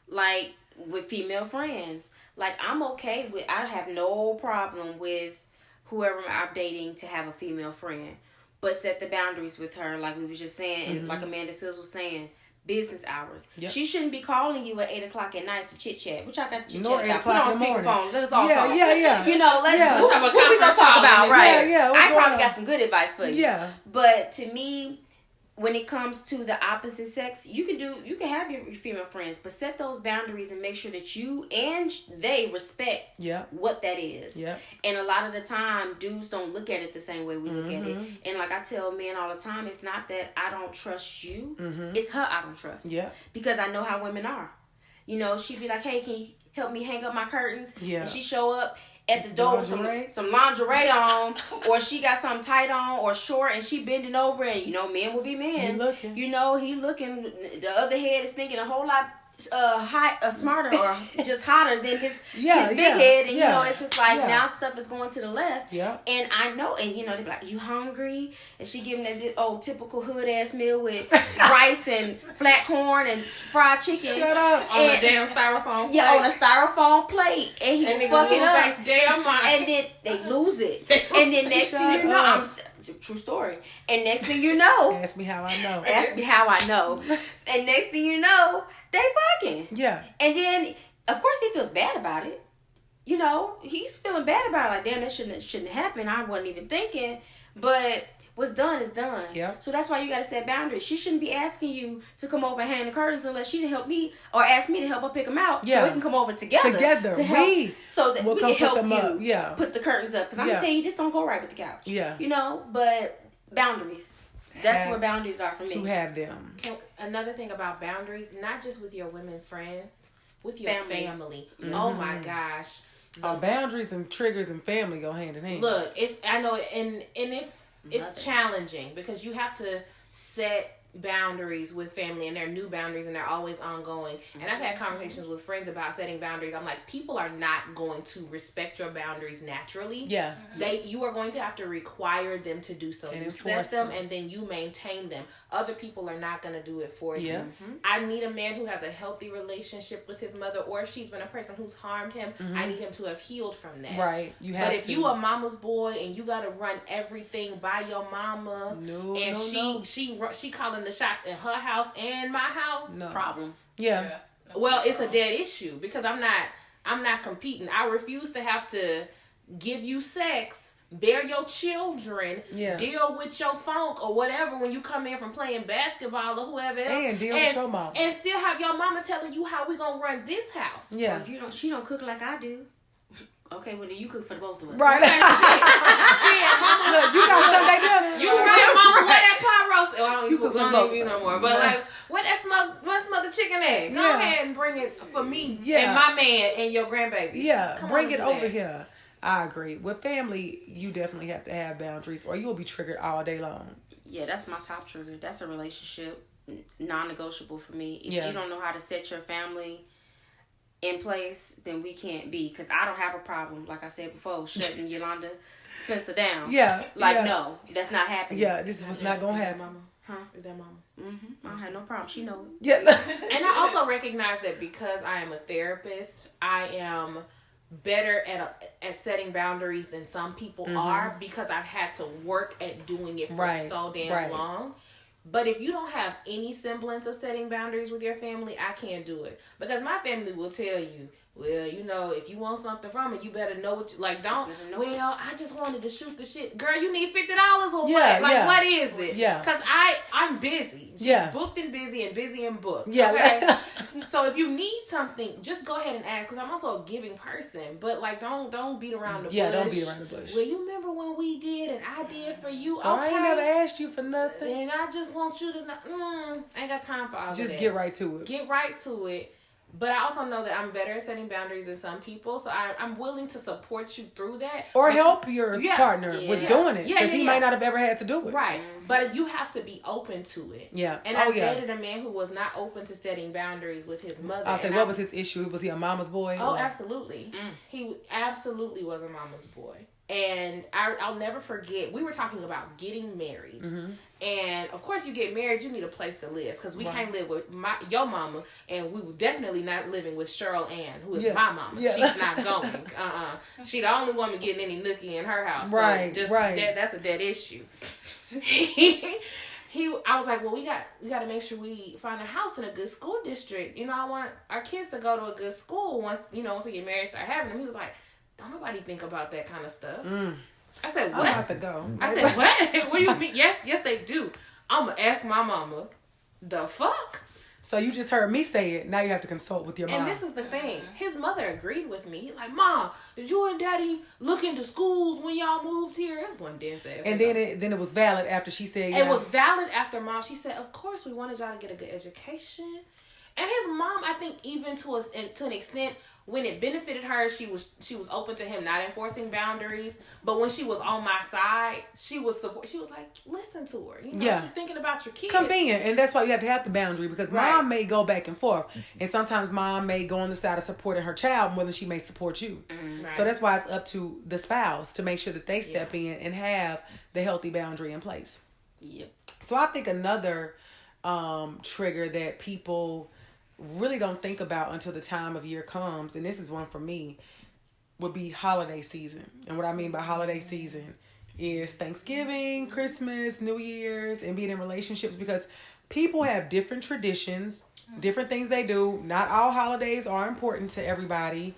Like, with female friends. Like, I'm okay with... I have no problem with whoever I'm dating to have a female friend. But set the boundaries with her, like we were just saying, and like Amanda Sills was saying, business hours. Yep. She shouldn't be calling you at 8 o'clock at night to chit chat. Which I got to chit chat about. Put on speakerphone. Let us all talk. Yeah. You know, let's have a conference. What we gonna talk about, right? Yeah. I probably got some good advice for you. Yeah. But to me, when it comes to the opposite sex, you can have your female friends, but set those boundaries and make sure that you and they respect what that is. Yeah. And a lot of the time, dudes don't look at it the same way we look at it. And like I tell men all the time, it's not that I don't trust you. It's her I don't trust. Yeah. Because I know how women are. You know, she'd be like, hey, can you help me hang up my curtains? Yeah. And she show up at the door with some lingerie on, or she got something tight on or short, and she bending over, and you know, men will be men. He looking. You know, he looking. The other head is thinking a whole lot smarter or just hotter than his big head, and you know, it's just like now stuff is going to the left. Yeah. And I know, and you know, they be like, you hungry? And she giving that old typical hood ass meal with rice and flat corn and fried chicken. Shut up. On a damn styrofoam plate. Yeah, on a styrofoam plate. And he fuck it up. Damn mind. And then they lose it. And then next thing you know, it's a true story. And next thing you know, ask me how I know. Ask me how I know. And next thing you know, they fucking. Yeah. And then, of course, he feels bad about it. You know, he's feeling bad about it. Like, damn, that shouldn't happen. I wasn't even thinking. But what's done is done. Yep. So that's why you got to set boundaries. She shouldn't be asking you to come over and hang the curtains unless she can help me or ask me to help her pick them out. Yeah. So we can come over together. To help, so that we can help you up. Yeah. put the curtains up. Because I'm going to tell you, this don't go right with the couch. Yeah. You know, but boundaries. That's where boundaries are for me. To have them. Another thing about boundaries, not just with your women friends, with your family. Mm-hmm. Oh my gosh. Boundaries and triggers and family go hand in hand. Look, I know, and it's challenging because you have to set boundaries with family, and they're new boundaries and they're always ongoing. And I've had conversations with friends about setting boundaries. I'm like, people are not going to respect your boundaries naturally. Yeah. You are going to have to require them to do so. And you set them and then you maintain them. Other people are not going to do it for you. Mm-hmm. I need a man who has a healthy relationship with his mother, or if she's been a person who's harmed him, I need him to have healed from that. Right. But if you a mama's boy and you got to run everything by your mama, she calling the shots in her house and my house, problem. Yeah. Well, it's a dead issue because I'm not competing. I refuse to have to give you sex, bear your children, deal with your funk or whatever when you come in from playing basketball or whoever else, and deal with your mama, and still have your mama telling you how we gonna run this house. Yeah, she don't cook like I do. Okay, well then you cook for the both of us. Right. Shit, mama. Look, you got Sunday dinner. You right, mama. Where that pot roast? Oh, I don't cook for both of you no more. But like, where smothered chicken at? Go ahead and bring it for me and my man and your grandbaby. Yeah, bring it over here. I agree. With family, you definitely have to have boundaries, or you'll be triggered all day long. Yeah, that's my top trigger. That's a relationship non-negotiable for me. If you don't know how to set your family in place, then we can't be. Because I don't have a problem, like I said before, shutting Yolanda Spencer down. No, that's not happening. Yeah, this is what's not gonna happen. Mama. Huh? Is that mama? Mm-hmm. I don't have no problem. She knows. Yeah. And I also recognize that because I am a therapist, I am better at setting boundaries than some people are, because I've had to work at doing it for so damn long. But if you don't have any semblance of setting boundaries with your family, I can't do it. Because my family will tell you, well, you know, if you want something from it, you better know what you, like, don't, well, I just wanted to shoot the shit. Girl, you need $50 or what? Like, what is it? Yeah. Because I'm busy. She's booked and busy and booked. Yeah. Okay? So if you need something, just go ahead and ask. Because I'm also a giving person. But, like, don't beat around the bush. Yeah, don't beat around the bush. Well, you remember when we did and I did for you? Okay. I ain't never asked you for nothing. And I just want you to know, I ain't got time for all of that. Just get right to it. Get right to it. But I also know that I'm better at setting boundaries than some people, so I'm willing to support you through that. Or help your partner with doing it, because he might not have ever had to do it. Right. But you have to be open to it. Yeah. And I dated a man who was not open to setting boundaries with his mother. I'll say, what was his issue? Was he a mama's boy? Oh, absolutely. He absolutely was a mama's boy. And I'll never forget, we were talking about getting married. Mm-hmm. And, of course, you get married, you need a place to live. Because we can't live with your mama, and we were definitely not living with Cheryl Ann, who is my mama. Yeah. She's not going. She the only woman getting any nookie in her house. Right, so that's a dead issue. I was like, well, we got to make sure we find a house in a good school district. You know, I want our kids to go to a good school once we get married and start having them. He was like, don't nobody think about that kind of stuff. I said, what? I'm about to go. I said, what? What do you mean? Yes, they do. I'm going to ask my mama, the fuck? So you just heard me say it. Now you have to consult with your mom. And this is the thing. His mother agreed with me. He's like, Mom, did you and Daddy look into schools when y'all moved here? That's one dense ass. And then it was valid after she said, It was valid after Mom. She said, of course, we wanted y'all to get a good education. And his mom, I think, even to an extent, when it benefited her, she was open to him not enforcing boundaries. But when she was on my side, she was like, listen to her. She's thinking about your kids. Convenient. And that's why you have to have the boundary, because mom may go back and forth. And sometimes mom may go on the side of supporting her child more than she may support you. Right. So that's why it's up to the spouse to make sure that they step in and have the healthy boundary in place. Yep. So I think another trigger that people really don't think about until the time of year comes, and this is one for me, would be holiday season. And what I mean by holiday season is Thanksgiving, Christmas, New Year's, and being in relationships, because people have different traditions different things they do. Not all holidays are important to everybody.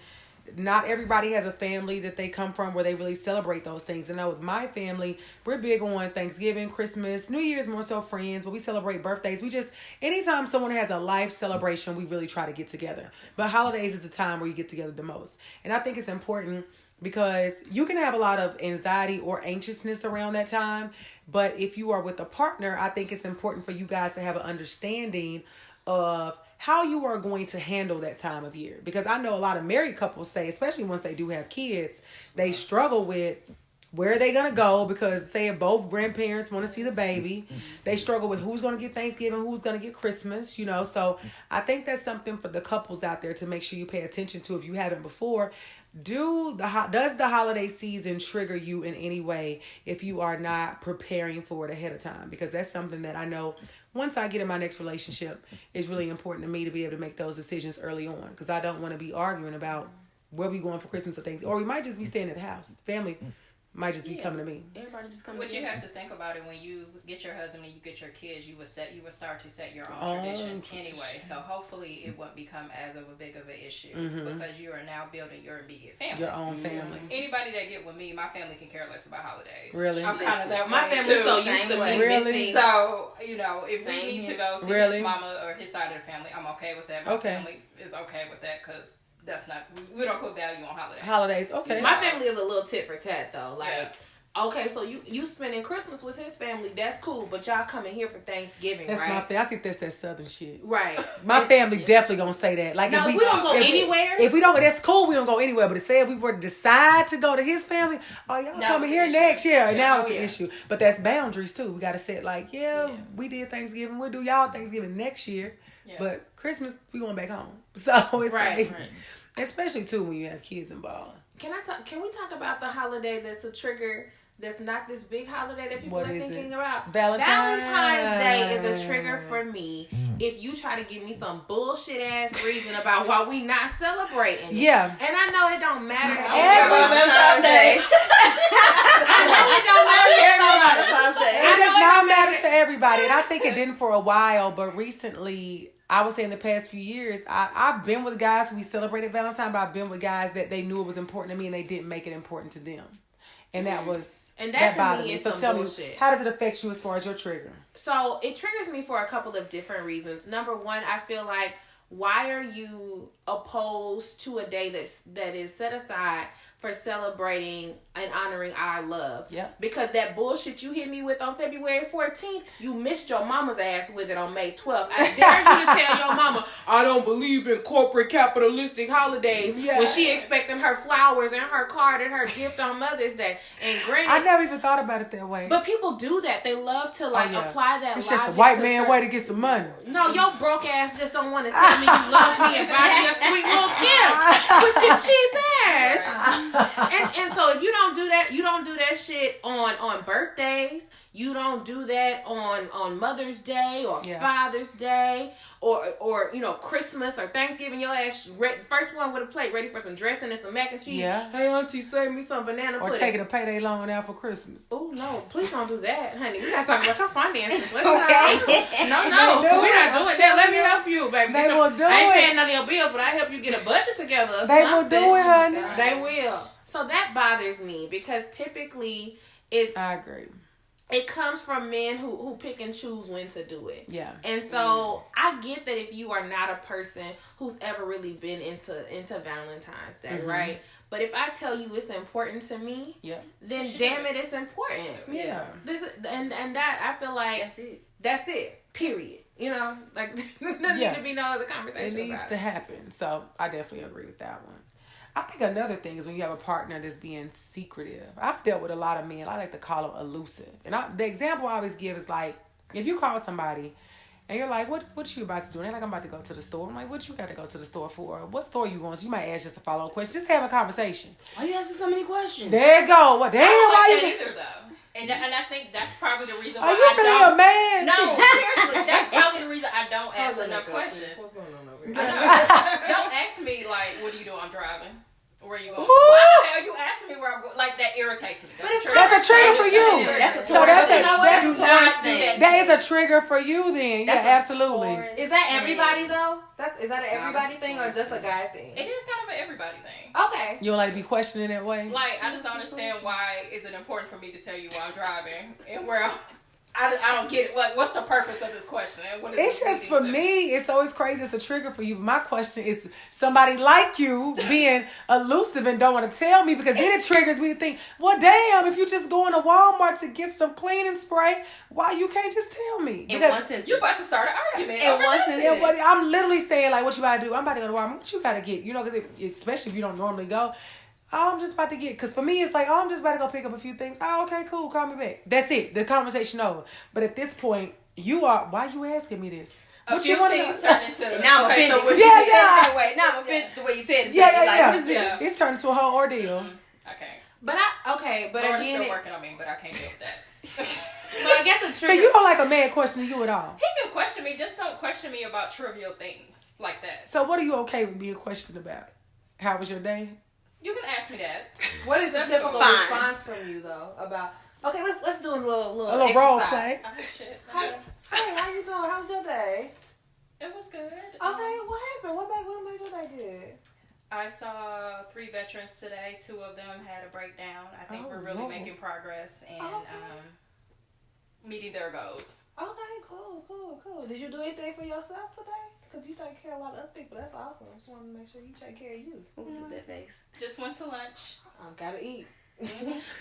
Not everybody has a family that they come from where they really celebrate those things. And I know with my family, we're big on Thanksgiving, Christmas, New Year's, more so friends, but we celebrate birthdays. We just, anytime someone has a life celebration, we really try to get together. But holidays is the time where you get together the most. And I think it's important because you can have a lot of anxiety or anxiousness around that time. But if you are with a partner, I think it's important for you guys to have an understanding of how you are going to handle that time of year. Because I know a lot of married couples say, especially once they do have kids, they struggle with where are they going to go, because say if both grandparents want to see the baby, they struggle with who's going to get Thanksgiving, who's going to get Christmas, you know. So I think that's something for the couples out there to make sure you pay attention to if you haven't before. Does the holiday season trigger you in any way if you are not preparing for it ahead of time? Because that's something that I know once I get in my next relationship, it's really important to me to be able to make those decisions early on, because I don't want to be arguing about where we going for Christmas or things, or we might just be staying at the house. Family might just be coming to me. Everybody just coming. What you have to think about it, when you get your husband and you get your kids, you would start to set your own traditions anyway. So hopefully it won't become as of a big of an issue, because you are now building your immediate family, your own family. Anybody that get with me, my family can care less about holidays. Really, I'm kind of that. My family's so used to me missing. So if we need to go to his mama or his side of the family, I'm okay with that. My family is okay with that, because that's not, we don't put value on holidays. Okay. My family is a little tit for tat though. Like, okay, so you spending Christmas with his family, that's cool, but y'all coming here for Thanksgiving, that's right? My family. I think that's that Southern shit. Right. My family definitely gonna say that. Like, no, if we don't go anywhere. If we don't, that's cool. We don't go anywhere. But to say if we were to decide to go to his family, y'all coming here next year. Now it's an issue. But that's boundaries too. We got to set like, we did Thanksgiving. We'll do y'all Thanksgiving next year. Yeah. But Christmas, we going back home. So it's right. Especially too when you have kids involved. Can we talk about the holiday that's a trigger? That's not this big holiday that people are thinking about. Valentine's Day is a trigger for me. If you try to give me some bullshit ass reason about why we not celebrating. Yeah. And I know it don't matter. Valentine's Day. I know it don't matter to everybody. It does not matter to everybody. And I think it didn't for a while, but recently, I would say in the past few years, I've been with guys who we celebrated Valentine's, but I've been with guys that they knew it was important to me and they didn't make it important to them. And that was... And that to me is some bullshit. Me, how does it affect you as far as your trigger? So it triggers me for a couple of different reasons. Number one, I feel like, why are you opposed to a day that is set aside for celebrating and honoring our love? Yeah. Because that bullshit you hit me with on February 14th, you missed your mama's ass with it on May 12th. I dare you to tell your mama, I don't believe in corporate capitalistic holidays, when she expecting her flowers and her card and her gift on Mother's Day. And granted, I never even thought about it that way. But people do that. They love to apply that. It's just a white man way to get some money. No, your broke ass just don't want to tell me you love me and buy me a sweet little gift with your cheap ass. And so if you don't do that, you don't do that shit on birthdays. You don't do that on Mother's Day or Father's Day or Christmas or Thanksgiving. Your ass first one with a plate ready for some dressing and some mac and cheese. Yeah. Hey auntie, save me some banana pudding. Or taking a payday loan out for Christmas. Oh no, please don't do that, honey. We gotta talk about your finances. No, we're not doing that. Let me help you, baby. They will do it. I ain't paying none of your bills, but I help you get a budget together. They will do it, honey. They will. So that bothers me because typically I agree. It comes from men who pick and choose when to do it. Yeah. And so I get that if you are not a person who's ever really been into Valentine's Day, right? But if I tell you it's important to me, then damn it, it's important. Yeah. And that I feel like that's it. Period. Like there need to be no other conversation. It needs to happen. So I definitely agree with that one. I think another thing is when you have a partner that's being secretive. I've dealt with a lot of men. I like to call them elusive. And the example I always give is like, if you call somebody and you're like, what you about to do? And they're like, I'm about to go to the store. I'm like, what you got to go to the store for? What store you going to? You might ask just a follow-up question. Just have a conversation. Why are you asking so many questions? There you go. Well, damn, why you... either, though. And I think that's probably the reason why I don't... Are you really a man? No, seriously. That's probably the reason I don't ask enough questions. What's going on over here? Don't ask me, like, what do you do? I'm driving. Where you going? Why the hell you asking me where I'm going? Like, that irritates me. That's a trigger for you. That is a trigger for you then. Yeah, absolutely. Is that everybody though? Is that an everybody thing or just a guy thing? It is kind of an everybody thing. Okay. You don't like to be questioned that way? Like, I just don't understand why is it important for me to tell you while I'm driving and where I don't get it. Like, what's the purpose of this question? It's just for me, it's always crazy. It's a trigger for you. My question is somebody like you being elusive and don't want to tell me, because then it triggers me to think, well, damn, if you just going to Walmart to get some cleaning spray, why you can't just tell me? Because you about to start an argument. I'm literally saying, like, what you about to do? I'm about to go to Walmart. What you got to get? You know, because especially if you don't normally go. Oh, I'm just about to get, because for me, it's like, oh, I'm just about to go pick up a few things. Oh, okay, cool, call me back. That's it. The conversation over. But at this point, why you asking me this? What you want to know? Now I'm offended. That way. Now I'm offended the way you said it. Yeah. What is this? It's turned into a whole ordeal. Okay. But again, still working on me, but I can't deal with that. So I guess it's true. So you don't like a man questioning you at all? He can question me, just don't question me about trivial things like that. So what are you okay with being questioned about? How was your day? You can ask me that. What is the typical response from you though about? Okay, let's do a little role play. Oh shit. Hey, how you doing? How was your day? It was good. Okay, what happened? What made your day good? I saw 3 veterans today. 2 of them had a breakdown. I think we're really making progress and meeting their goals. Okay, cool. Did you do anything for yourself today? Because you take care of a lot of other people. That's awesome. I just wanted to make sure you take care of you. That face. Just went to lunch. I gotta eat.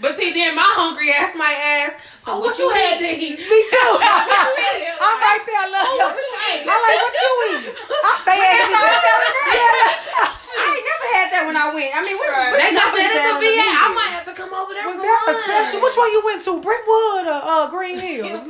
But see, then my hungry ass might ask, so what you had to eat? Me too. I'm right there. I love you. I like what you eat. I stay asking you. I ain't never had that when I went. I mean, they got that at the VA. I might have to come over there. Was that a special? Which one you went to? Brentwood or Green Hills?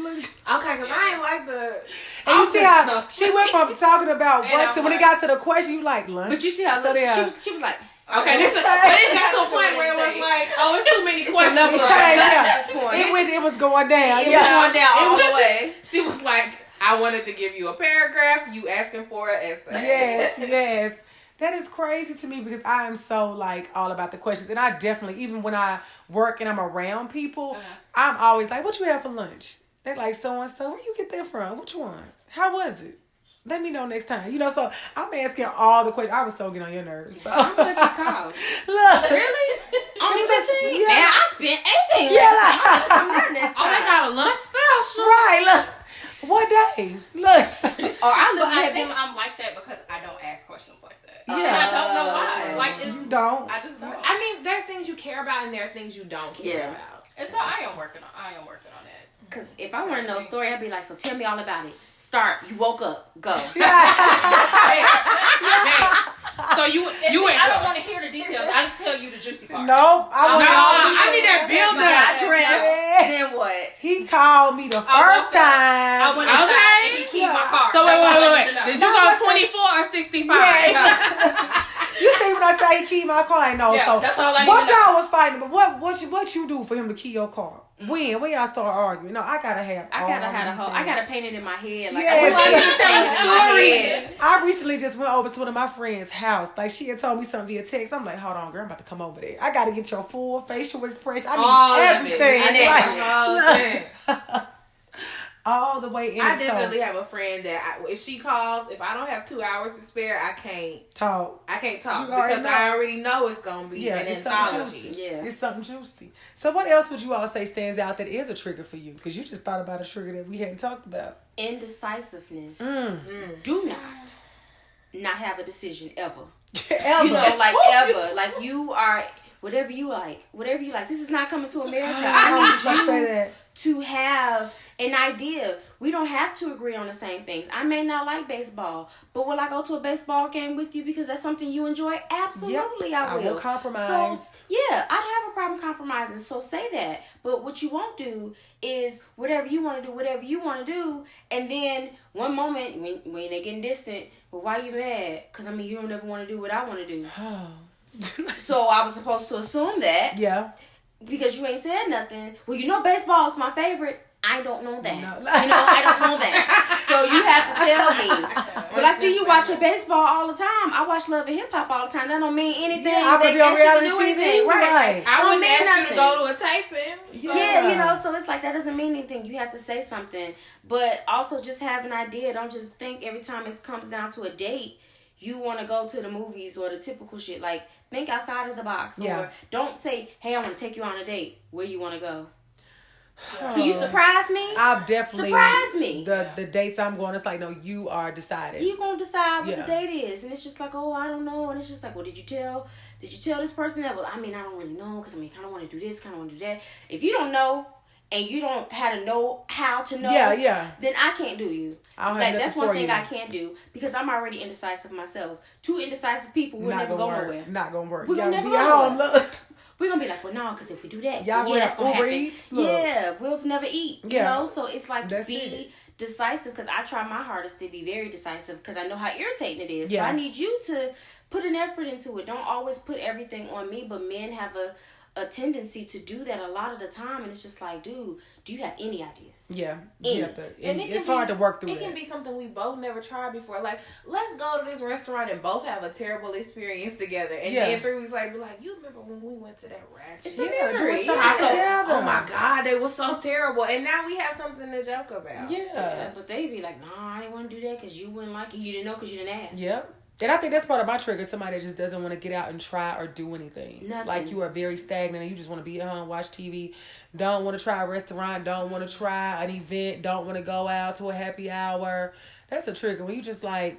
Okay, because I ain't like the... And you see how she went from talking about Braxton, when it got to the question, you like lunch. But you see how she was like... Okay, but it got to a point where it was like, oh, it's too many questions. It was going down. It was going down all the way. She was like, I wanted to give you a paragraph. You asking for an essay. Yes. That is crazy to me because I am so like all about the questions. And I definitely, even when I work and I'm around people, I'm always like, what you have for lunch? They're like, so-and-so. Where you get that from? Which one? How was it? Let me know next time. You know, so I'm asking all the questions. I was so getting on your nerves. So. I'm glad you called. Look. Really? Only 15? Yeah. Man, I spent 18. Yeah, like, I'm not next time. Oh, they got a lunch special. Right, look. What days? Look. I think I'm like that because I don't ask questions like that. Yeah. And I don't know why. Like, you don't. I just don't. I mean, there are things you care about and there are things you don't care about. And so I am working on that. Because if I want to know a story, I'd be like, so tell me all about it. Start. You woke up. Go. So you went. I don't want to hear the details. I just tell you the juicy part. Nope. I need that build up. Then what? He called me the first time. I went inside and he keyed my car. So wait. Did you go 24 or 65? Yeah. You see when I say he keyed my car, I know. Yeah, so that's all I need what to know. y'all was fighting, but what you do for him to key your car? When y'all start arguing? No, I gotta paint it in my head. Like, yes. I want to tell a story. I recently just went over to one of my friend's house. Like, she had told me something via text. I'm like, hold on, girl, I'm about to come over there. I gotta get your full facial expression. I need everything. All the way in. I definitely have a friend that if she calls, if I don't have 2 hours to spare, I can't talk because I already know it's gonna be an anthology. It's something juicy. So what else would you all say stands out that is a trigger for you? Because you just thought about a trigger that we hadn't talked about. Indecisiveness. Do not have a decision ever. Ever. You know, like ever. Like you are whatever you like. This is not coming to America. I need you to have an idea. We don't have to agree on the same things. I may not like baseball, but will I go to a baseball game with you because that's something you enjoy? Absolutely, I will. I will compromise. So, yeah, I don't have a problem compromising. So say that. But what you won't do is whatever you want to do, and then one moment when they getting distant, well, why you mad? Because, you don't ever want to do what I want to do. So I was supposed to assume that. Yeah. Because you ain't said nothing. Well, baseball is my favorite. I don't know that. No. I don't know that. So you have to tell me. But I see you watching baseball all the time. I watch Love and Hip Hop all the time. That don't mean anything. Yeah, I be on reality TV. Right. I wouldn't ask you to go to a taping. So. Yeah, so it's like that doesn't mean anything. You have to say something. But also just have an idea. Don't just think every time it comes down to a date, you want to go to the movies or the typical shit. Like, think outside of the box. Yeah. Or don't say, hey, I want to take you on a date. Where you want to go? Can you surprise me? I've definitely surprise me. The dates I'm going, it's like, no, you are decided. You gonna decide what the date is, and it's just like, oh, I don't know, and it's just like, well, did you tell this person that? Well, I mean, I don't really know, because I mean, kind of want to do this, kind of want to do that. If you don't know and you don't how to know, then I can't do you. Like, that's one thing I can't do, because I'm already indecisive myself. Two indecisive people will never go nowhere. Not gonna work. We're gonna never go nowhere. We're going to be like, well, no, because if we do that, y'all that's going to happen. Yeah, we'll never eat, you know? So it's like, be decisive, because I try my hardest to be very decisive, because I know how irritating it is. Yeah. So I need you to put an effort into it. Don't always put everything on me, but men have a tendency to do that a lot of the time, and it's just like, dude, do you have any ideas? Yeah. And it's hard to work through it. It can be something we both never tried before. Like, let's go to this restaurant and both have a terrible experience together, and then 3 weeks later be like, you remember when we went to that ratchet? It's a memory. Oh my God, they were so terrible, and now we have something to joke about. Yeah, but they be like, nah, I didn't want to do that because you wouldn't like it. You didn't know because you didn't ask. Yep. And I think that's part of my trigger. Somebody that just doesn't want to get out and try or do anything. Nothing. Like, you are very stagnant and you just want to be at home, watch TV. Don't want to try a restaurant. Don't want to try an event. Don't want to go out to a happy hour. That's a trigger. When you just like,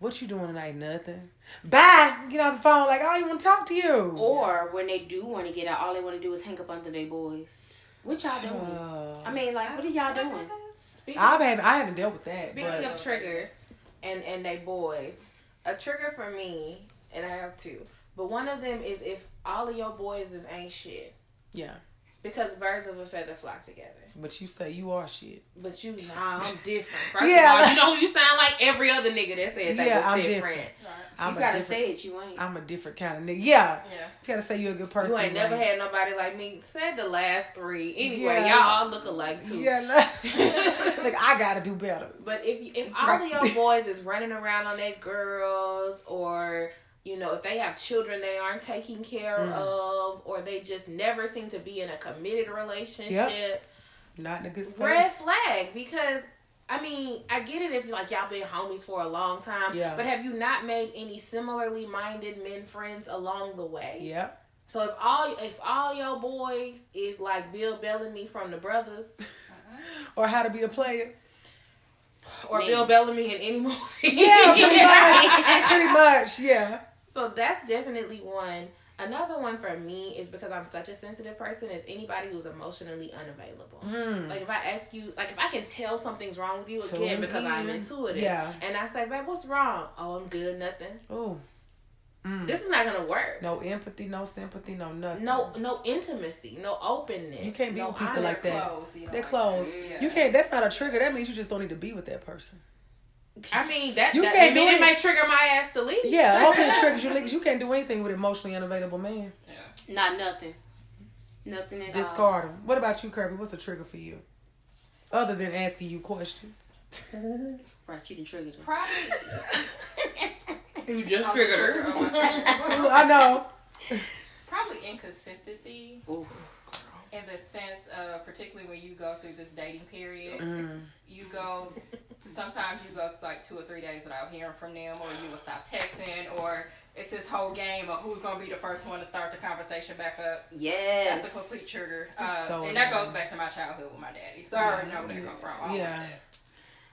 what you doing tonight? Nothing. Bye. Get off the phone. Like, I don't even want to talk to you. Or when they do want to get out, all they want to do is hang up under their boys. What y'all doing? I mean, like, what are y'all doing? I haven't dealt with that. Speaking of triggers and they boys. A trigger for me, and I have two, but one of them is if all of your boys ain't shit. Yeah. Because birds of a feather flock together. But you say you are shit. But I'm different. First of all, you know who you sound like? Every other nigga that said that was different. You gotta say it, you ain't. I'm a different kind of nigga. Yeah. You gotta say you're a good person. You ain't never had nobody like me. Said the last 3. Anyway, y'all all look alike too. Yeah. Like, I gotta do better. But if all of your boys is running around on their girls, or, you know, if they have children they aren't taking care of, or they just never seem to be in a committed relationship. Not in a good space. Red flag, because I mean, I get it if like y'all been homies for a long time, but have you not made any similarly minded men friends along the way? Yeah. So if all your boys is like Bill Bellamy from The Brothers, or How to Be a Player, or Bill Bellamy in any movie, pretty much, yeah. So that's definitely one. Another one for me is because I'm such a sensitive person, is anybody who's emotionally unavailable. Like, if I ask you, like, if I can tell something's wrong with you, again, because I'm intuitive. Yeah. And I say, babe, what's wrong? Oh, I'm good, nothing. Oh. This is not going to work. No empathy, no sympathy, no nothing. No intimacy, no openness. You can't be with people like that. They're closed. Yeah. You can't, that's not a trigger. That means you just don't need to be with that person. I mean, it may trigger my ass to leave. Yeah, hopefully it triggers you. Because you can't do anything with an emotionally unavailable man. Yeah. Not nothing. Nothing at all. Discard him. What about you, Kirby? What's a trigger for you? Other than asking you questions. Right, you done triggered her. Probably. You just triggered her. I know. Probably inconsistency. Ooh. In the sense of, particularly when you go through this dating period, sometimes you go like 2 or 3 days without hearing from them, or you will stop texting, or it's this whole game of who's going to be the first one to start the conversation back up. Yes. That's a complete trigger. And that goes back to my childhood with my daddy. So I already know where they come from.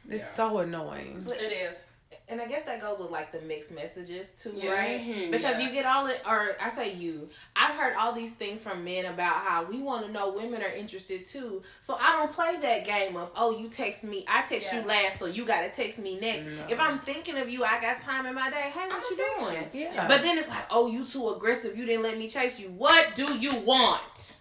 It's so annoying. It is. And I guess that goes with like the mixed messages too, right? Mm-hmm. Because you get all it, or I say you. I've heard all these things from men about how we want to know women are interested too. So I don't play that game of, oh, you text me, I text you last, so you got to text me next. No. If I'm thinking of you, I got time in my day. Hey, what you doing? Yeah. But then it's like, oh, you too aggressive. You didn't let me chase you. What do you want?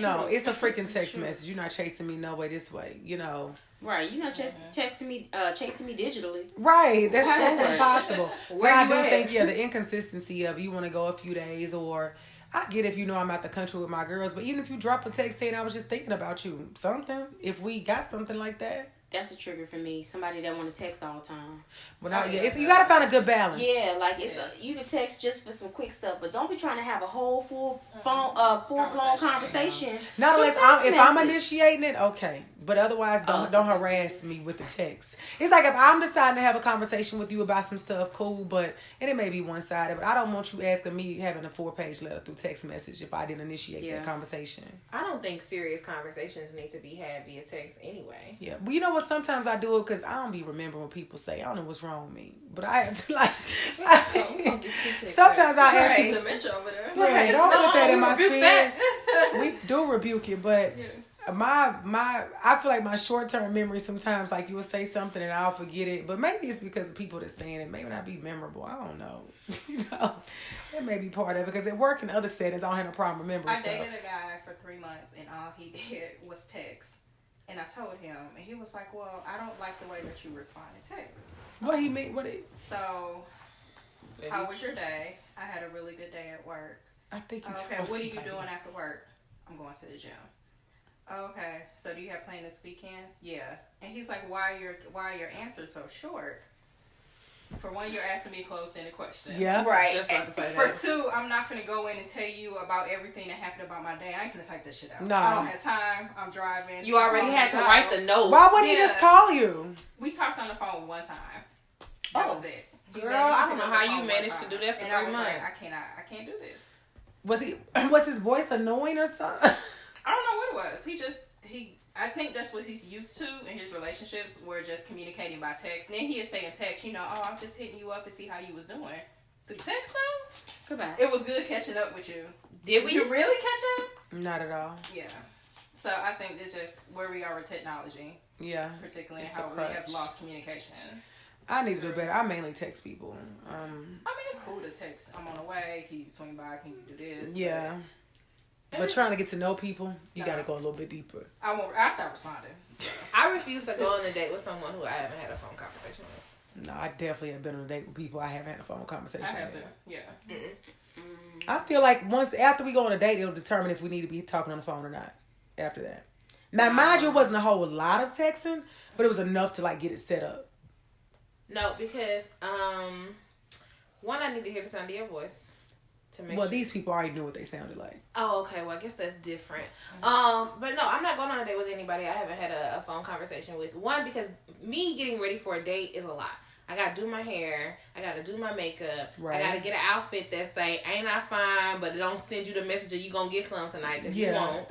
No, it's a freaking text message. You're not chasing me no way this way, you know. Right, you're not just chasing me digitally. Right, that's impossible. But I do think, the inconsistency of you want to go a few days, or I get if you know I'm at the country with my girls, but even if you drop a text saying I was just thinking about you, something, if we got something like that. That's a trigger for me. Somebody that want to text all the time. Well, you gotta find a good balance. Yeah, like you can text just for some quick stuff, but don't be trying to have a whole full blown conversation. Not unless I'm initiating it, okay. But otherwise, don't harass me with the text. It's like if I'm deciding to have a conversation with you about some stuff, cool. But and it may be one sided, but I don't want you asking me having a 4-page letter through text message if I didn't initiate that conversation. I don't think serious conversations need to be had via text anyway. Yeah, but you know what? Sometimes I do it because I don't be remembering what people say. I don't know what's wrong with me, but I have to like. Sometimes I ask you. Dementia over there. Right, don't put that in my spirit. We do rebuke it, but. I feel like my short-term memory sometimes, like you will say something and I'll forget it, but maybe it's because the people that's saying it may not be memorable. I don't know. That may be part of it because at work and other settings, I don't have no problem remembering stuff. I dated a guy for 3 months and all he did was text. And I told him, and he was like, well, I don't like the way that you respond to text. What he mean? So, how was your day? I had a really good day at work. I think you okay, what are you doing after work? I'm going to the gym. Okay, so do you have plans this weekend? Yeah. And he's like, why are your answers so short? For one, you're asking me close-ended questions. Yeah, right. Just about to say For that. two, I'm not finna go in and tell you about everything that happened about my day. I ain't finna type this shit out. No. I don't have time. I'm driving. You already had to write the note. Why wouldn't he just call you? We talked on the phone one time. That was it. Girl, I don't know how you managed to do that for 3 months. Like, I can't do this. Was his voice annoying or something? I don't know what it was. I think that's what he's used to in his relationships, where just communicating by text. And then he is saying text, I'm just hitting you up to see how you was doing. Through text, though? Goodbye. It was good catching up with you. Did you really catch up? Not at all. Yeah. So I think it's just where we are with technology. Yeah. Particularly how we have lost communication. I need to do better. I mainly text people. I mean, it's cool to text. I'm on the way. Can you swing by? Can you do this? Yeah. But trying to get to know people, you got to go a little bit deeper. I start responding. So. I refuse to go on a date with someone who I haven't had a phone conversation with. No, I definitely have been on a date with people I haven't had a phone conversation with. I have to, yeah. I feel like after we go on a date, it'll determine if we need to be talking on the phone or not. After that. Now, mind you, it wasn't a whole lot of texting, but it was enough to like get it set up. No, because one, I need to hear the sound of your voice. These people already knew what they sounded like. Oh, okay. Well, I guess that's different. But no, I'm not going on a date with anybody I haven't had a phone conversation with. One, because me getting ready for a date is a lot. I got to do my hair. I got to do my makeup. Right. I got to get an outfit that say, ain't I fine, but don't send you the message of you going to get some tonight because you won't.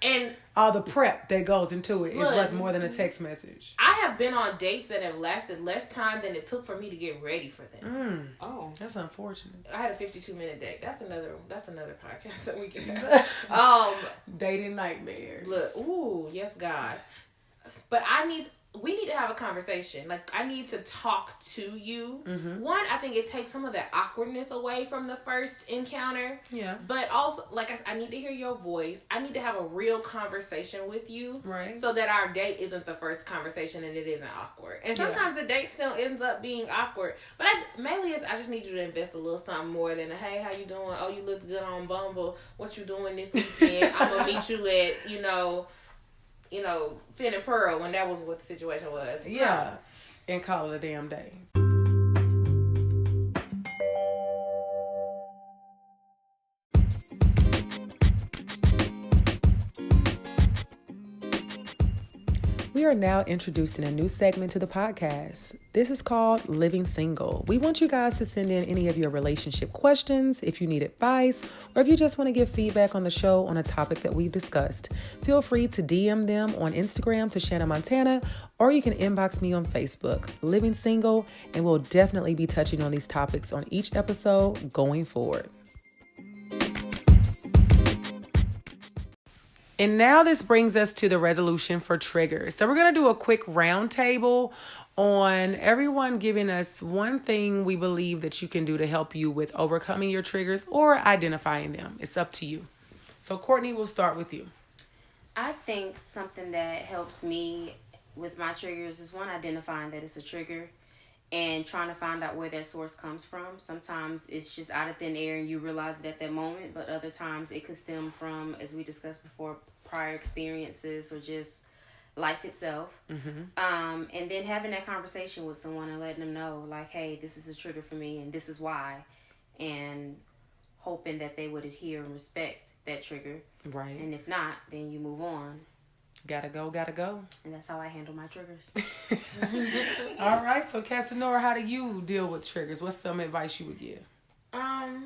And all the prep that goes into it is worth more than a text message. I have been on dates that have lasted less time than it took for me to get ready for them. Oh, that's unfortunate. I had a 52-minute date. That's another podcast that we can have. Dating nightmares. Look, ooh, yes, God. But we need to have a conversation. Like, I need to talk to you. Mm-hmm. One, I think it takes some of that awkwardness away from the first encounter. Yeah. But also, like I need to hear your voice. I need to have a real conversation with you. Right. So that our date isn't the first conversation and it isn't awkward. And sometimes the date still ends up being awkward. But I just need you to invest a little something more than a, hey, how you doing? Oh, you look good on Bumble. What you doing this weekend? I'm going to meet you at, Finn and Pearl, when that was what the situation was. Yeah. And call it a damn day. We are now introducing a new segment to the podcast. This is called Living Single. We want you guys to send in any of your relationship questions, if you need advice, or if you just want to give feedback on the show on a topic that we've discussed. Feel free to DM them on Instagram to Shanna Montana, or you can inbox me on Facebook, Living Single, and we'll definitely be touching on these topics on each episode going forward. And now this brings us to the resolution for triggers. So we're going to do a quick roundtable on everyone giving us one thing we believe that you can do to help you with overcoming your triggers or identifying them. It's up to you. So Courtney, we'll start with you. I think something that helps me with my triggers is one, identifying that it's a trigger, and trying to find out where that source comes from. Sometimes it's just out of thin air and you realize it at that moment, but other times it could stem from, as we discussed before, prior experiences or just life itself. And then having that conversation with someone and letting them know, like, hey, this is a trigger for me and this is why, and hoping that they would adhere and respect that trigger. Right. And if not, then you move on. Gotta go. And that's how I handle my triggers. All right. So, Casanora, how do you deal with triggers? What's some advice you would give? I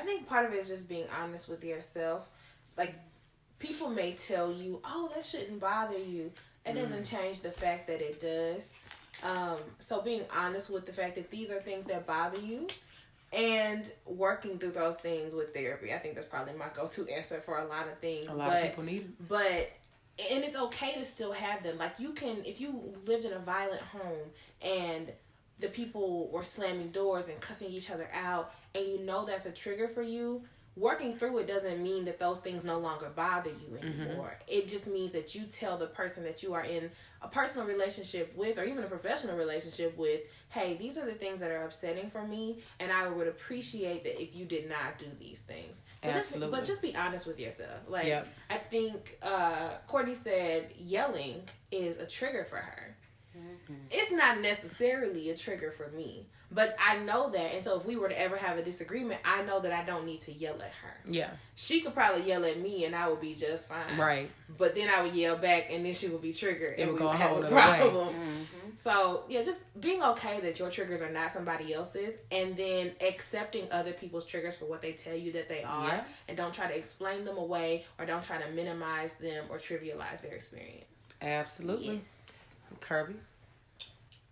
think part of it is just being honest with yourself. Like, people may tell you, oh, that shouldn't bother you. It doesn't change the fact that it does. So being honest with the fact that these are things that bother you and working through those things with therapy. I think that's probably my go-to answer for a lot of things. A lot of people need it. And it's okay to still have them. Like, you can, if you lived in a violent home and the people were slamming doors and cussing each other out, and you know that's a trigger for you, working through it doesn't mean that those things no longer bother you anymore. It just means that you tell the person that you are in a personal relationship with, or even a professional relationship with, hey, these are the things that are upsetting for me, and I would appreciate that if you did not do these things. So Absolutely. But just be honest with yourself. Like, I think Courtney said yelling is a trigger for her. It's not necessarily a trigger for me, but I know that, and so if we were to ever have a disagreement, I know that I don't need to yell at her. Yeah. She could probably yell at me and I would be just fine. Right. But then I would yell back and then she would be triggered and we would have a way. problem. So, yeah, just being okay that your triggers are not somebody else's, and then accepting other people's triggers for what they tell you that they are, and don't try to explain them away or don't try to minimize them or trivialize their experience. Absolutely. Yes. Kirby?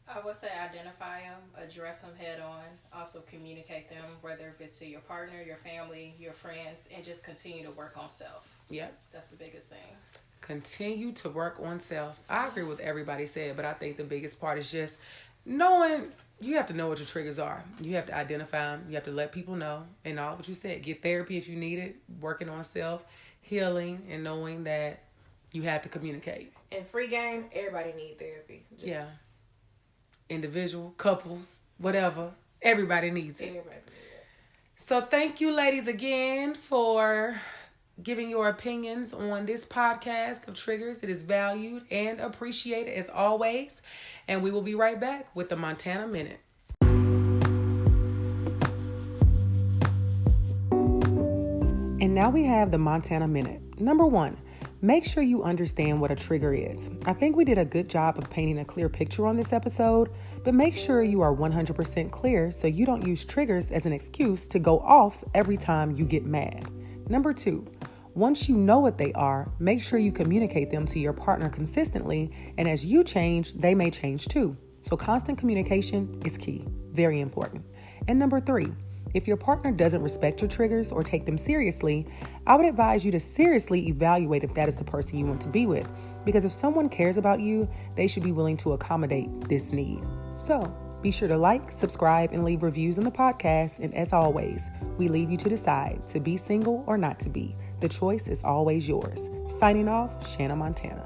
I would say identify them, address them head on, also communicate them, whether if it's to your partner, your family, your friends, and just continue to work on self. Yep. That's the biggest thing. Continue to work on self. I agree with everybody said, but I think the biggest part is just knowing, you have to know what your triggers are. You have to identify them. You have to let people know. And all what you said, get therapy if you need it, working on self, healing, and knowing that you have to communicate. In free game, everybody need therapy. Yeah. Individual, couples, whatever. Everybody needs it. Everybody needs it. So thank you, ladies, again for giving your opinions on this podcast of triggers. It is valued and appreciated as always. And we will be right back with the Montana Minute. And now we have the Montana Minute. Number 1, make sure you understand what a trigger is. I think we did a good job of painting a clear picture on this episode, but make sure you are 100% clear so you don't use triggers as an excuse to go off every time you get mad. Number 2, once you know what they are, make sure you communicate them to your partner consistently, and as you change, they may change too. So constant communication is key, very important. And number 3, if your partner doesn't respect your triggers or take them seriously, I would advise you to seriously evaluate if that is the person you want to be with. Because if someone cares about you, they should be willing to accommodate this need. So be sure to like, subscribe, and leave reviews on the podcast. And as always, we leave you to decide to be single or not to be. The choice is always yours. Signing off, Shanna Montana.